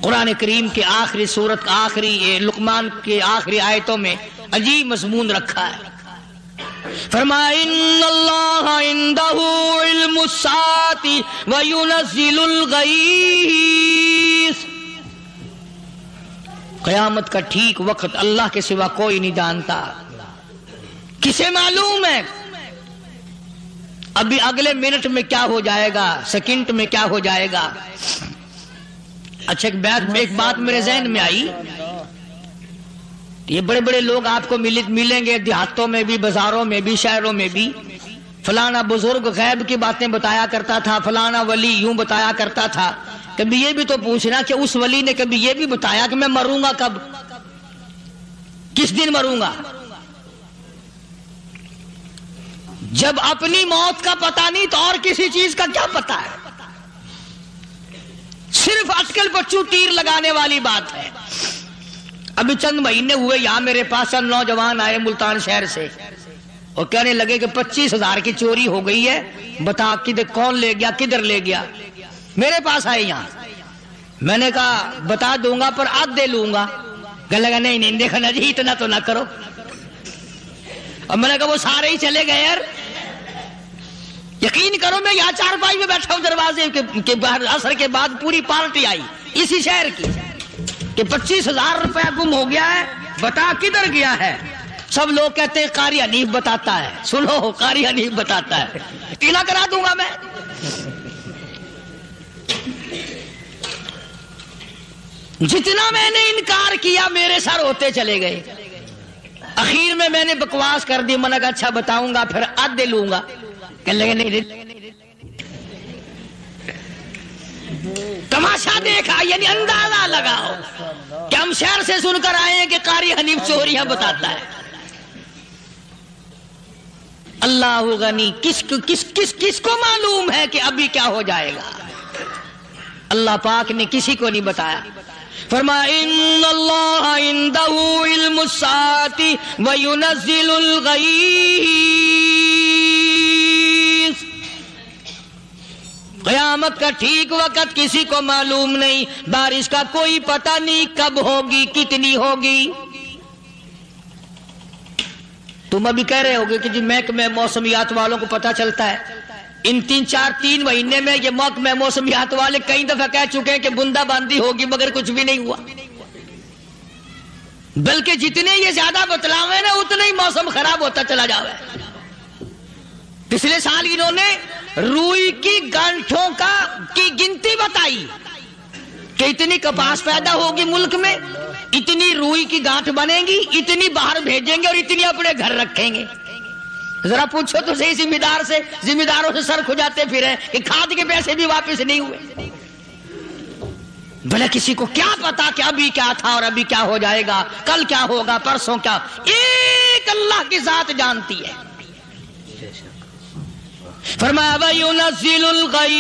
قرآن کریم کے آخری سورت، آخری لقمان کے آخری آیتوں میں عجیب مضمون رکھا ہے۔ فرمایا ان اللہ عندہ علم الساعۃ وینزل الغیث۔ قیامت کا ٹھیک وقت اللہ کے سوا کوئی نہیں جانتا، کسے معلوم ہے ابھی اگلے منٹ میں کیا ہو جائے گا، سیکنڈ میں کیا ہو جائے گا۔ اچھا ایک بات میرے ذہن میں آئی، یہ بڑے بڑے لوگ آپ کو ملیں گے دیہاتوں میں بھی، بازاروں میں بھی، شہروں میں بھی، فلانا بزرگ غیب کی باتیں بتایا کرتا تھا، فلانا ولی یوں بتایا کرتا تھا۔ کبھی یہ بھی تو پوچھنا کہ اس ولی نے کبھی یہ بھی بتایا کہ میں مروں گا کب، کس دن مروں گا؟ جب اپنی موت کا پتہ نہیں تو اور کسی چیز کا کیا پتہ ہے؟ صرف اٹکل بچوں تیر لگانے والی بات ہے۔ ابھی چند مہینے ہوئے یہاں میرے پاس چند نوجوان آئے ملتان شہر سے، اور کہنے لگے کہ 25,000 کی چوری ہو گئی ہے، بتا کدھر کون لے گیا، کدھر لے گیا۔ میرے پاس آئے یہاں، میں نے کہا بتا دوں گا پر آدھے لوں گا۔ کہنے لگا نہیں دیکھنا جی اتنا تو نہ کرو۔ اور میں نے کہا وہ سارے ہی چلے گئے یار، یقین کرو میں یہاں چارپائی میں بیٹھا ہوں دروازے کے باہر، عصر کے بعد پوری پارٹی آئی اسی شہر کی کہ 25,000 روپے گم ہو گیا ہے، بتا کدھر گیا ہے۔ سب لوگ کہتے ہیں قاری حنیف بتاتا ہے، سنو قاری حنیف بتاتا ہے، یقین کرا دوں گا میں۔ جتنا میں نے انکار کیا میرے سر ہوتے چلے گئے، اخیر میں نے بکواس کر دی، میں نے کہا اچھا بتاؤں گا پھر آدھے لوں گا۔ کہنے لگے نہیں، تماشا دیکھا یعنی اندازہ لگاؤ کہ ہم شہر سے سن کر آئے ہیں کہ قاری حنیف چوریاں بتاتا ہے۔ اللہ غنی، کس کو معلوم ہے کہ ابھی کیا ہو جائے گا؟ اللہ پاک نے کسی کو نہیں بتایا. فرمایا ان اللہ عندہ علم الساعۃ وینزل الغیث. قیامت کا ٹھیک وقت کسی کو معلوم نہیں، بارش کا کوئی پتہ نہیں کب ہوگی، کتنی ہوگی. تم ابھی کہہ رہے ہوگے کہ جی محکمہ موسمیات والوں کو پتہ چلتا ہے. ان 3 مہینے میں یہ محکمہ موسمیات والے کئی دفعہ کہہ چکے ہیں کہ بوندا باندی ہوگی، مگر کچھ بھی نہیں ہوا. بلکہ جتنے یہ زیادہ بتلاوے نا اتنا ہی موسم خراب ہوتا چلا جاوے. پچھلے سال انہوں نے روئی کی گانٹھوں کی گنتی بتائی کہ اتنی کپاس پیدا ہوگی ملک میں، اتنی روئی کی گانٹھ بنے گی، اتنی باہر بھیجیں گے اور اتنی اپنے گھر رکھیں گے. ذرا پوچھو تو صحیح ذمہ داروں سے سر کھجاتے پھرے کہ کھاد کے پیسے بھی واپس نہیں ہوئے. بھلے کسی کو کیا پتا کہ ابھی کیا تھا اور ابھی کیا ہو جائے گا، کل کیا ہوگا، پرسوں کیا. ایک اللہ کی ذات جانتی ہے. فرمایا وَيُنَزِّلُ الْغَيْثَ،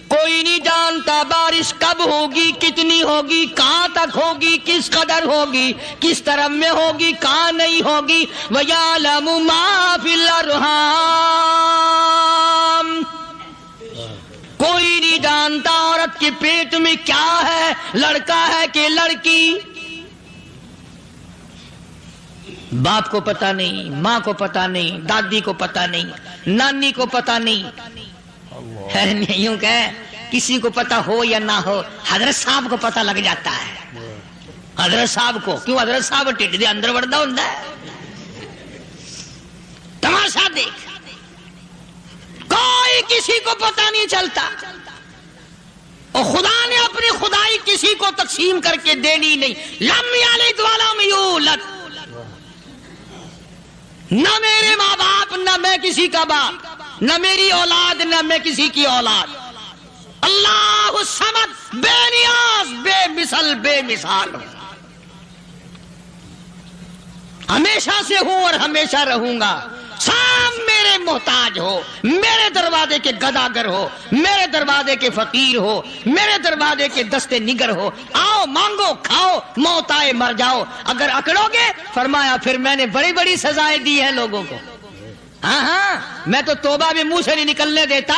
کوئی نہیں جانتا بارش کب ہوگی، کتنی ہوگی، کہاں تک ہوگی، کس قدر ہوگی، کس طرف میں ہوگی، کہاں نہیں ہوگی. وَيَعْلَمُ مَا فِي الْأَرْحَامِ، کوئی نہیں جانتا عورت کے پیٹ میں کیا ہے، لڑکا ہے کہ لڑکی. باپ کو پتہ نہیں، ماں کو پتہ نہیں، دادی کو پتہ نہیں، نانی کو پتہ نہیں. یوں کہ کسی کو پتہ ہو یا نہ ہو، حضرت صاحب کو پتہ لگ جاتا ہے. حضرت صاحب کو کیوں؟ حضرت صاحب ٹھڈ دے اندر وڑدا ہوندا ہے. تماشا دیکھ، کوئی کسی کو پتہ نہیں چلتا. اور خدا نے اپنی خدائی کسی کو تقسیم کر کے دینی نہیں. لم یلد ولم یولد، نہ میرے ماں باپ، نہ میں کسی کا باپ، نہ میری اولاد، نہ میں کسی کی اولاد. اللہ الصمد، بے نیاز، بے مثال ہوں. ہمیشہ سے ہوں اور ہمیشہ رہوں گا. سام میرے محتاج ہو، میرے دروازے کے گداگر ہو، میرے دروازے کے فقیر ہو، میرے دروازے کے دستے نگر ہو. آؤ مانگو کھاؤ، موت آئے مر جاؤ. اگر اکڑو گے، فرمایا پھر میں نے بڑی بڑی سزائیں دی ہیں لوگوں کو. ہاں میں تو توبہ بھی منہ سے نہیں نکلنے دیتا.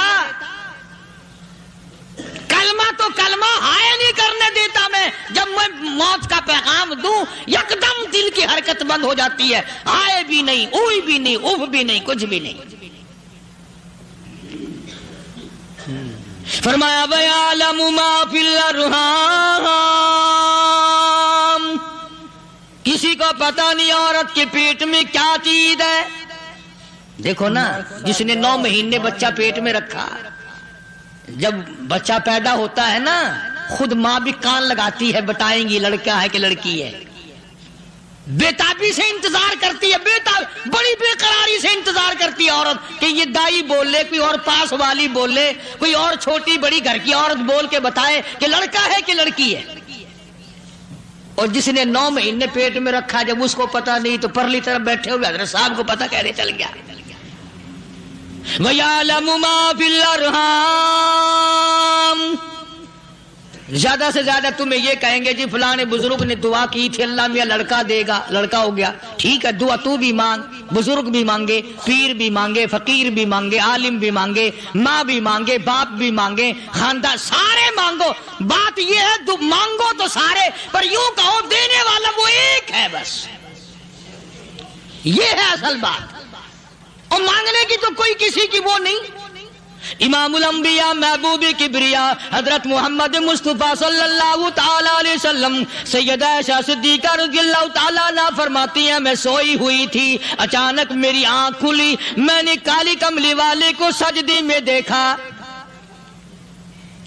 کلمہ ہائے نہیں کرنے دیتا میں. جب میں موت کا پیغام دوں یکدم دل کی حرکت بند ہو جاتی ہے. ہائے بھی نہیں، اوئی بھی نہیں، اف بھی نہیں، کچھ بھی نہیں. فرمایا وَيَعْلَمُ مَا فِي الْأَرْحَامِ، کسی کو پتہ نہیں عورت کے پیٹ میں کیا چیز ہے. دیکھو نا، جس نے 9 مہینے بچہ پیٹ میں رکھا، جب بچہ پیدا ہوتا ہے نا، خود ماں بھی کان لگاتی ہے، بتائیں گی لڑکا ہے کہ لڑکی ہے. بےتابی سے انتظار کرتی ہے، بڑی بے قراری سے انتظار کرتی ہے عورت کہ یہ دائی بولے، کوئی اور پاس والی بولے، کوئی اور چھوٹی بڑی گھر کی عورت بول کے بتائے کہ لڑکا ہے کہ لڑکی ہے. اور جس نے 9 مہینے پیٹ میں رکھا، جب اس کو پتہ نہیں تو پرلی طرف بیٹھے ہوئے حضرت صاحب کو پتہ کہنے چل گیا. وَيَعْلَمُ مَا فِي الْأَرْحَامِ، زیادہ سے زیادہ تمہیں یہ کہیں گے جی فلاں بزرگ نے دعا کی تھی، اللہ میاں لڑکا دے گا، لڑکا ہو گیا. ٹھیک ہے، دعا تو بھی مانگ، بزرگ بھی مانگے، پیر بھی مانگے، فقیر بھی مانگے، عالم بھی مانگے، ماں بھی مانگے، باپ بھی مانگے، خاندان سارے مانگو. بات یہ ہے مانگو تو سارے، پر یوں کہو دینے والا وہ ایک ہے بس. یہ ہے اصل بات. اور مانگنے کی تو کوئی کسی کی وہ نہیں. امام الانبیاء محبوب کبریا حضرت محمد مصطفیٰ صلی اللہ تعالی علیہ وسلم سیدہ عائشہ صدیقہ رضی اللہ تعالیٰ عنہا فرماتی ہیں میں سوئی ہوئی تھی، اچانک میری آنکھ کھلی، میں نے کالی کملی والے کو سجدے میں دیکھا،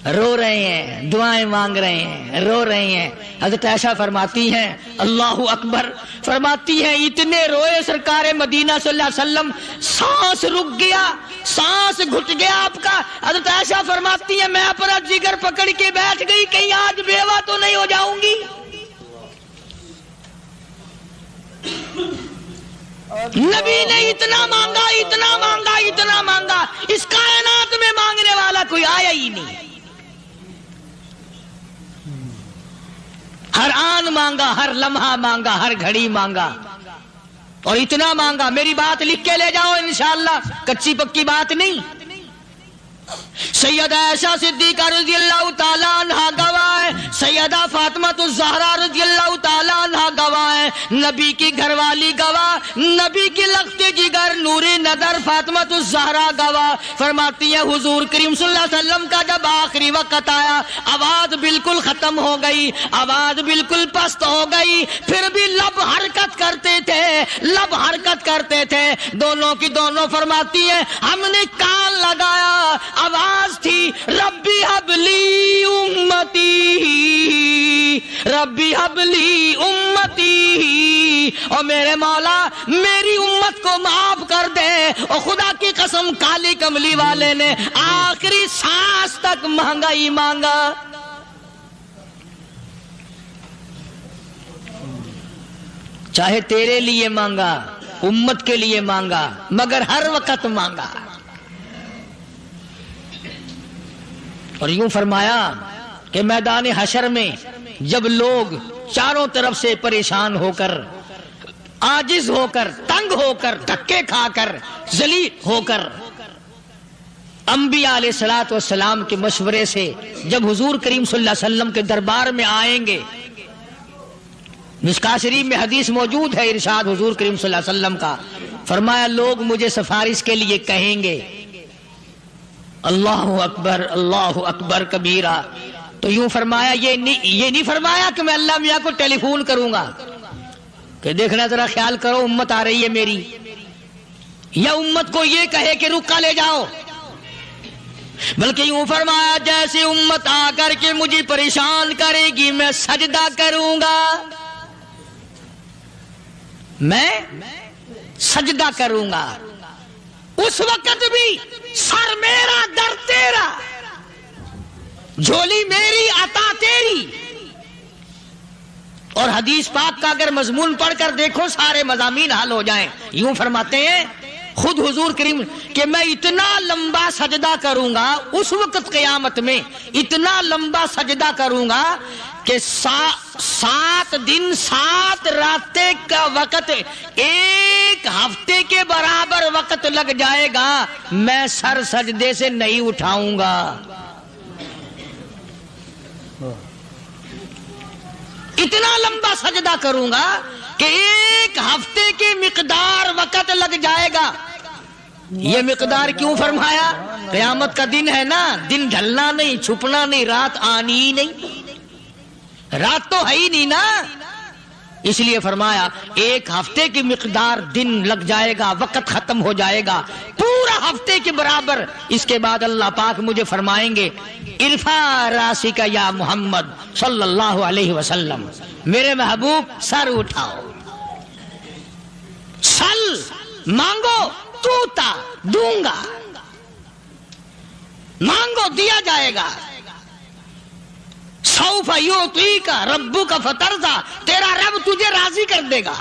رو رہے ہیں، دعائیں مانگ رہے ہیں، رو رہے ہیں. حضرت عائشہ فرماتی ہیں اللہ اکبر، فرماتی ہیں اتنے روئے سرکار مدینہ صلی اللہ علیہ وسلم، سانس رک گیا، سانس گھٹ گیا آپ کا. حضرت عائشہ فرماتی ہیں میں اپنا جگر پکڑ کے بیٹھ گئی، کہیں آج بیوہ تو نہیں ہو جاؤں گی. نبی نے اتنا مانگا اتنا مانگا اتنا مانگا، اس کائنات میں مانگنے والا کوئی آیا ہی نہیں۔ ہر آن مانگا، ہر لمحہ مانگا، ہر گھڑی مانگا، اور اتنا مانگا۔ میری بات لکھ کے لے جاؤ انشاءاللہ، کچی پکی بات نہیں۔ سیدہ عائشہ صدیقہ رضی اللہ تعالیٰ عنہ گواہ ہے، سیدہ فاطمہ الزہرا رضی اللہ تعالیٰ عنہ گواہ ہے، نبی کی گھر والی گواہ، نبی کی لخت جگر نور نظر فاطمہ الزہرا گواہ، فرماتی ہے حضور کریم صلی اللہ علیہ وسلم کا جب آخری وقت آیا، آواز بالکل ختم ہو گئی، آواز بالکل پست ہو گئی، پھر بھی لب حرکت کرتے تھے، لب حرکت کرتے تھے، دونوں کی دونوں فرماتی ہیں ہم نے کان لگایا، آواز تھی ربی حبلی امتی، ربی حبلی امتی، اور میرے مولا میری امت کو معاف کر دے۔ اور خدا کی قسم کالی کملی والے نے آخری سانس تک مانگا ہی مانگا۔ چاہے تیرے لیے مانگا، امت کے لیے مانگا، مگر ہر وقت مانگا۔ اور یوں فرمایا کہ میدان حشر میں جب لوگ چاروں طرف سے پریشان ہو کر، عاجز ہو کر، تنگ ہو کر، دھکے کھا کر، ذلیل ہو کر، انبیاء علیہ الصلوۃ والسلام کے مشورے سے جب حضور کریم صلی اللہ علیہ وسلم کے دربار میں آئیں گے، مشکاۃ شریف میں حدیث موجود ہے، ارشاد حضور کریم صلی اللہ علیہ وسلم کا، فرمایا لوگ مجھے سفارش کے لیے کہیں گے اللہ اکبر کبیرہ، تو یوں فرمایا یہ نہیں فرمایا کہ میں اللہ میاں کو ٹیلی فون کروں گا کہ دیکھنا ذرا خیال کرو امت آ رہی ہے میری، یا امت کو یہ کہے کہ رکا لے جاؤ، بلکہ یوں فرمایا جیسے امت آ کر کے مجھے پریشان کرے گی میں سجدہ کروں گا، میں سجدہ کروں گا، اس وقت بھی سر میرا در تیرا، جھولی میری عطا تیری۔ اور حدیث پاک کا اگر مضمون پڑھ کر دیکھو سارے مضامین حل ہو جائیں۔ یوں فرماتے ہیں خود حضور کریم کہ میں اتنا لمبا سجدہ کروں گا اس وقت قیامت میں، اتنا لمبا سجدہ کروں گا کہ 7 دن 7 راتیں کا وقت 1 ہفتے کے برابر وقت لگ جائے گا، میں سر سجدے سے نہیں اٹھاؤں گا۔ اتنا لمبا سجدہ کروں گا کہ 1 ہفتے کی مقدار وقت لگ جائے گا۔ یہ مقدار کیوں فرمایا؟ قیامت کا دن ہے نا، دن ڈھلنا نہیں، چھپنا نہیں، رات آنی ہی نہیں، رات تو ہے ہی نہیں نا، اس لیے فرمایا 1 ہفتے کی مقدار دن لگ جائے گا، وقت ختم ہو جائے گا پورا ہفتے کے برابر۔ اس کے بعد اللہ پاک مجھے فرمائیں گے ارفع راسک یا محمد صلی اللہ علیہ وسلم، میرے محبوب سر اٹھاؤ، سل مانگو توتا دوں گا، مانگو دیا جائے گا، سوف یعطیک ربک فترضی، تیرا رب تجھے راضی کر دے گا۔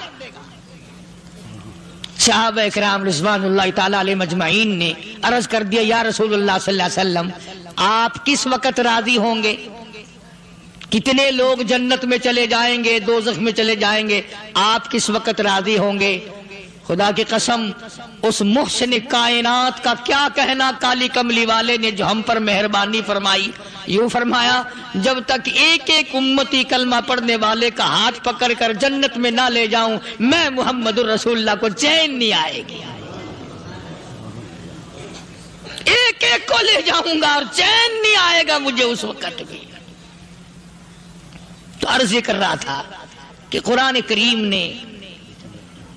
صحابہ اکرام رضوان اللہ تعالی علیہ مجمعین نے عرض کر دیا یا رسول اللہ صلی اللہ علیہ وسلم آپ کس وقت راضی ہوں گے؟ کتنے لوگ جنت میں چلے جائیں گے، دوزخ میں چلے جائیں گے، آپ کس وقت راضی ہوں گے؟ خدا کی قسم اس محسن کائنات کا کیا کہنا کالی کملی والے نے جو ہم پر مہربانی فرمائی۔ یوں فرمایا جب تک ایک ایک امتی کلمہ پڑھنے والے کا ہاتھ پکڑ کر جنت میں نہ لے جاؤں میں محمد الرسول اللہ کو چین نہیں آئے گی، ایک ایک کو لے جاؤں گا اور چین نہیں آئے گا مجھے اس وقت بھی۔ تو عرض کر رہا تھا کہ قرآن کریم نے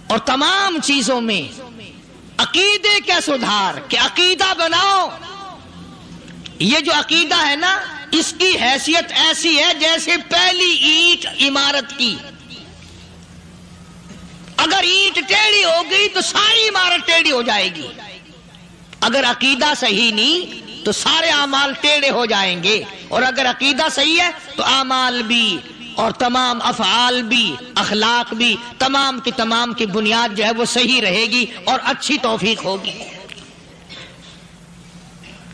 اور تمام چیزوں میں عقیدے کا سدھار کہ عقیدہ بناؤ، یہ جو عقیدہ ہے نا اس کی حیثیت ایسی ہے جیسے پہلی اینٹ عمارت کی، اگر اینٹ ٹیڑھی ہو گئی تو ساری عمارت ٹیڑھی ہو جائے گی، اگر عقیدہ صحیح نہیں تو سارے اعمال ٹیڑھے ہو جائیں گے، اور اگر عقیدہ صحیح ہے تو اعمال بھی اور تمام افعال بھی اخلاق بھی تمام کی بنیاد جو ہے وہ صحیح رہے گی اور اچھی توفیق ہوگی.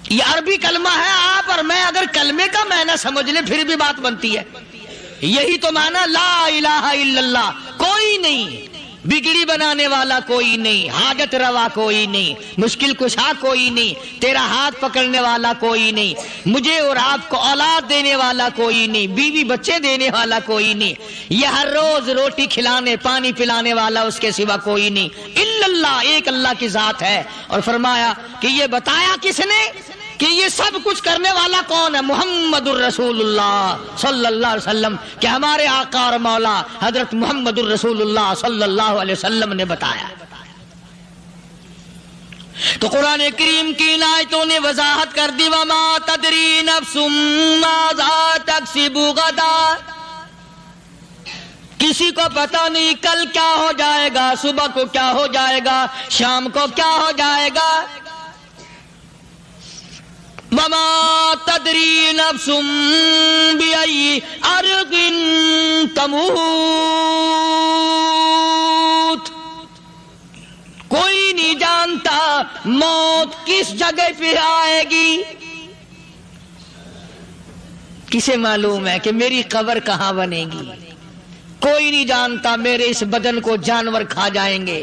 یہ عربی کلمہ ہے. آپ اور میں اگر کلمے کا معنی سمجھ لیں پھر بھی بات بنتی ہے. یہی تو معنی لا الہ الا اللہ. کوئی نہیں بگڑی بنانے والا کوئی نہیں, حاجت روا کوئی نہیں, مشکل کشا کوئی نہیں, تیرا ہاتھ پکڑنے والا کوئی نہیں, مجھے اور آپ کو اولاد دینے والا کوئی نہیں, بیوی بچے دینے والا کوئی نہیں, یہ ہر روز روٹی کھلانے پانی پلانے والا اس کے سوا کوئی نہیں, الا اللہ, ایک اللہ کی ذات ہے. اور فرمایا کہ یہ بتایا کس نے کہ یہ سب کچھ کرنے والا کون ہے؟ محمد الرسول اللہ صلی اللہ علیہ وسلم, کہ ہمارے آقا اور مولا حضرت محمد الرسول اللہ صلی اللہ علیہ وسلم نے بتایا. تو قرآن کریم کی ان آیتوں نے وضاحت کر دی وما تدری نفس ماذا تکسب غدا. کسی کو پتہ نہیں کل کیا ہو جائے گا, صبح کو کیا ہو جائے گا, شام کو کیا ہو جائے گا. وما تدری نفس بأي أرض تموت. کوئی نہیں جانتا موت کس جگہ پہ آئے گی. کسے معلوم ہے کہ میری قبر کہاں بنے گی؟ کوئی نہیں جانتا میرے اس بدن کو جانور کھا جائیں گے.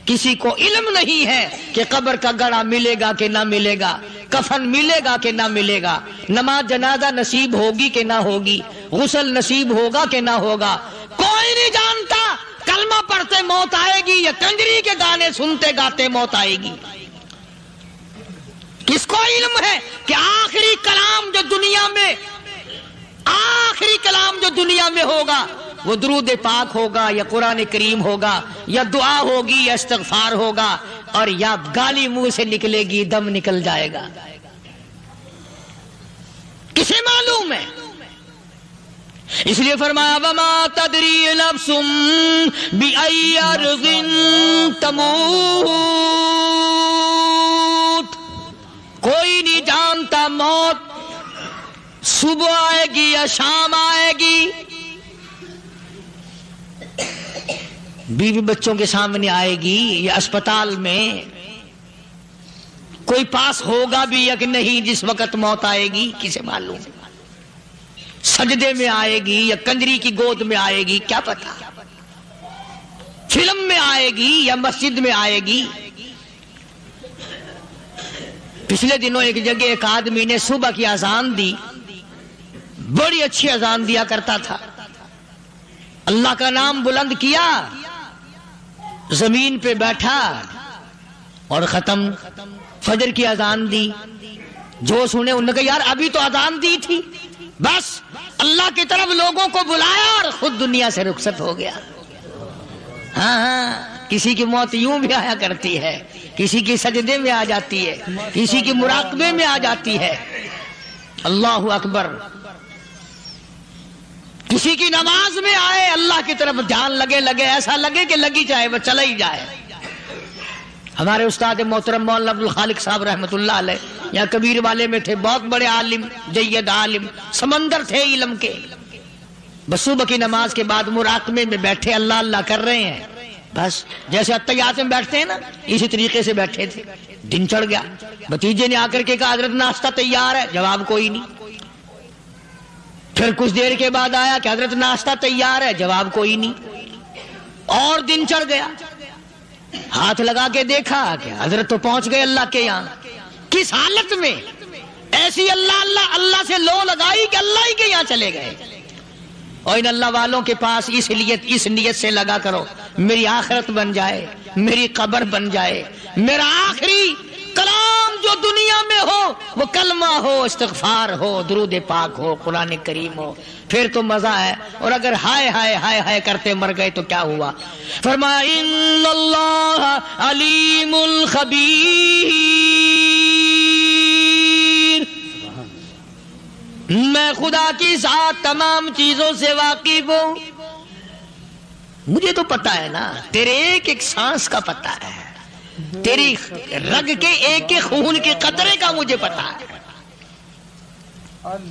کسی کو علم نہیں ہے کہ قبر کا گڑھا ملے گا کہ نہ ملے گا, کفن ملے گا کہ نہ ملے گا, نماز جنازہ نصیب ہوگی کہ نہ ہوگی, غسل نصیب ہوگا کہ نہ ہوگا. کوئی نہیں جانتا کلمہ پڑھتے موت آئے گی یا کنجری کے گانے سنتے گاتے موت آئے گی. کس کو علم ہے کہ آخری کلام جو دنیا میں ہوگا وہ درود پاک ہوگا یا قرآن کریم ہوگا یا دعا ہوگی یا استغفار ہوگا اور یا گالی منہ سے نکلے گی, دم نکل جائے گا. کسے معلوم ہے؟ اس لیے فرمایا وما تدری نفس بأي أرض تموت. کوئی نہیں جانتا موت صبح آئے گی یا شام آئے گی, بیوی بچوں کے سامنے آئے گی یا اسپتال میں, کوئی پاس ہوگا بھی یا کہ نہیں جس وقت موت آئے گی کسے معلوم. سجدے میں آئے گی یا کنجری کی گود میں آئے گی کیا پتا, فلم میں آئے گی یا مسجد میں آئے گی. پچھلے دنوں ایک جگہ ایک آدمی نے صبح کی اذان دی, بڑی اچھی اذان دیا کرتا تھا, اللہ کا نام بلند کیا, زمین پہ بیٹھا اور ختم. فجر کی اذان دی, جو سنے انہوں نے کہا یار ابھی تو اذان دی تھی. بس اللہ کی طرف لوگوں کو بلایا اور خود دنیا سے رخصت ہو گیا. ہاں کسی کی موت یوں بھی آیا کرتی ہے, کسی کی سجدے میں آ جاتی ہے, کسی کی مراقبے میں آ جاتی ہے. اللہ اکبر. کسی کی نماز میں آئے, اللہ کی طرف دھیان لگے ایسا لگے کہ لگی جائے وہ چلا ہی جائے. ہمارے استاد محترم مولانا عبد الخالق صاحب رحمۃ اللہ علیہ یہاں کبیر والے میں تھے, بہت بڑے عالم, جید عالم, سمندر تھے علم کے. بس صبح کی نماز کے بعد مراقبے میں بیٹھے اللہ اللہ کر رہے ہیں. بس جیسے اتحیات میں بیٹھتے ہیں نا اسی طریقے سے بیٹھے تھے. دن چڑھ گیا, بھتیجے نے آ کر کے کہا حضرت ناشتہ تیار ہے, جواب کوئی نہیں. پھر کچھ دیر کے بعد آیا کہ حضرت ناشتہ تیار ہے, جواب کوئی نہیں. اور دن چڑھ گیا, ہاتھ لگا کے دیکھا کہ حضرت تو پہنچ گئے اللہ کے یہاں. کس حالت میں؟ ایسی اللہ سے لو لگائی کہ اللہ ہی کے یہاں چلے گئے. اور ان اللہ والوں کے پاس اس نیت سے لگا کرو میری آخرت بن جائے, میری قبر بن جائے, میرا آخری کلام جو دنیا میں ہو وہ کلمہ ہو, استغفار ہو, درود پاک ہو, قرآن کریم ہو, پھر تو مزہ ہے. اور اگر ہائے ہائے ہائے ہائے کرتے مر گئے تو کیا ہوا؟ فرمایا ان اللہ علیم خبیر, میں خدا کی ذات تمام چیزوں سے واقف ہوں. مجھے تو پتا ہے نا, تیرے ایک ایک سانس کا پتا ہے, تیری رگ کے ایک ایک خون کے قطرے کا مجھے پتا ہے.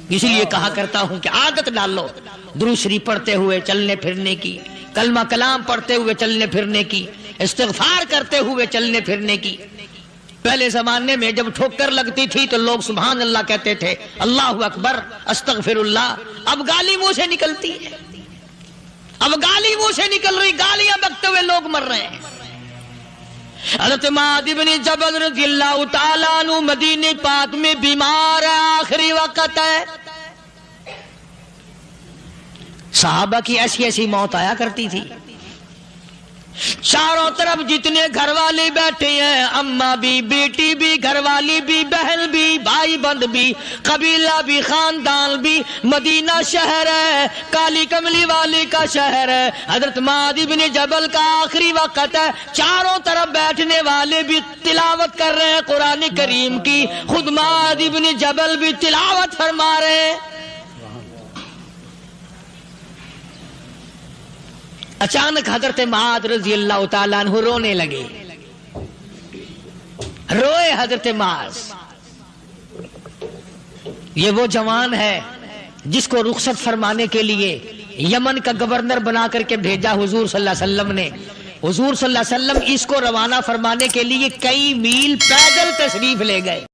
اسی لیے کہا کرتا ہوں کہ عادت ڈالو درود شریف پڑھتے ہوئے چلنے پھرنے کی، کلمہ کلام پڑھتے ہوئے چلنے پھرنے کی، استغفار کرتے ہوئے چلنے پھرنے کی۔ پہلے زمانے میں جب ٹھوکر لگتی تھی تو لوگ سبحان اللہ کہتے تھے، اللہ اکبر، استغفر اللہ۔ اب گالی منہ سے نکلتی ہے، اب گالی منہ سے نکل رہی، گالیاں بکتے ہوئے لوگ مر رہے ہیں۔ حضرت معاذ بن جبل رضی اللہ تعالیٰ عنہ مدینہ پاک میں بیمار ہے، آخری وقت ہے۔ صحابہ کی ایسی ایسی موت آیا کرتی تھی، چاروں طرف جتنے گھر والے بیٹھے ہیں، اماں بھی، بیٹی بھی، گھر والی بھی، بہن بھی، بھائی بند بھی، قبیلہ بھی، خاندان بھی، مدینہ شہر ہے، کالی کملی والی کا شہر ہے۔ حضرت معاذ بن جبل کا آخری وقت ہے، چاروں طرف بیٹھنے والے بھی تلاوت کر رہے ہیں قرآن کریم کی، خود معاذ بن جبل بھی تلاوت فرما رہے ہیں۔ اچانک حضرت معاذ رضی اللہ تعالیٰ عنہ رونے لگے، روئے حضرت معاذ۔ یہ وہ جوان ہے جس کو رخصت فرمانے کے لیے یمن کا گورنر بنا کر کے بھیجا حضور صلی اللہ علیہ وسلم نے۔ حضور صلی اللہ علیہ وسلم اس کو روانہ فرمانے کے لیے کئی میل پیدل تشریف لے گئے۔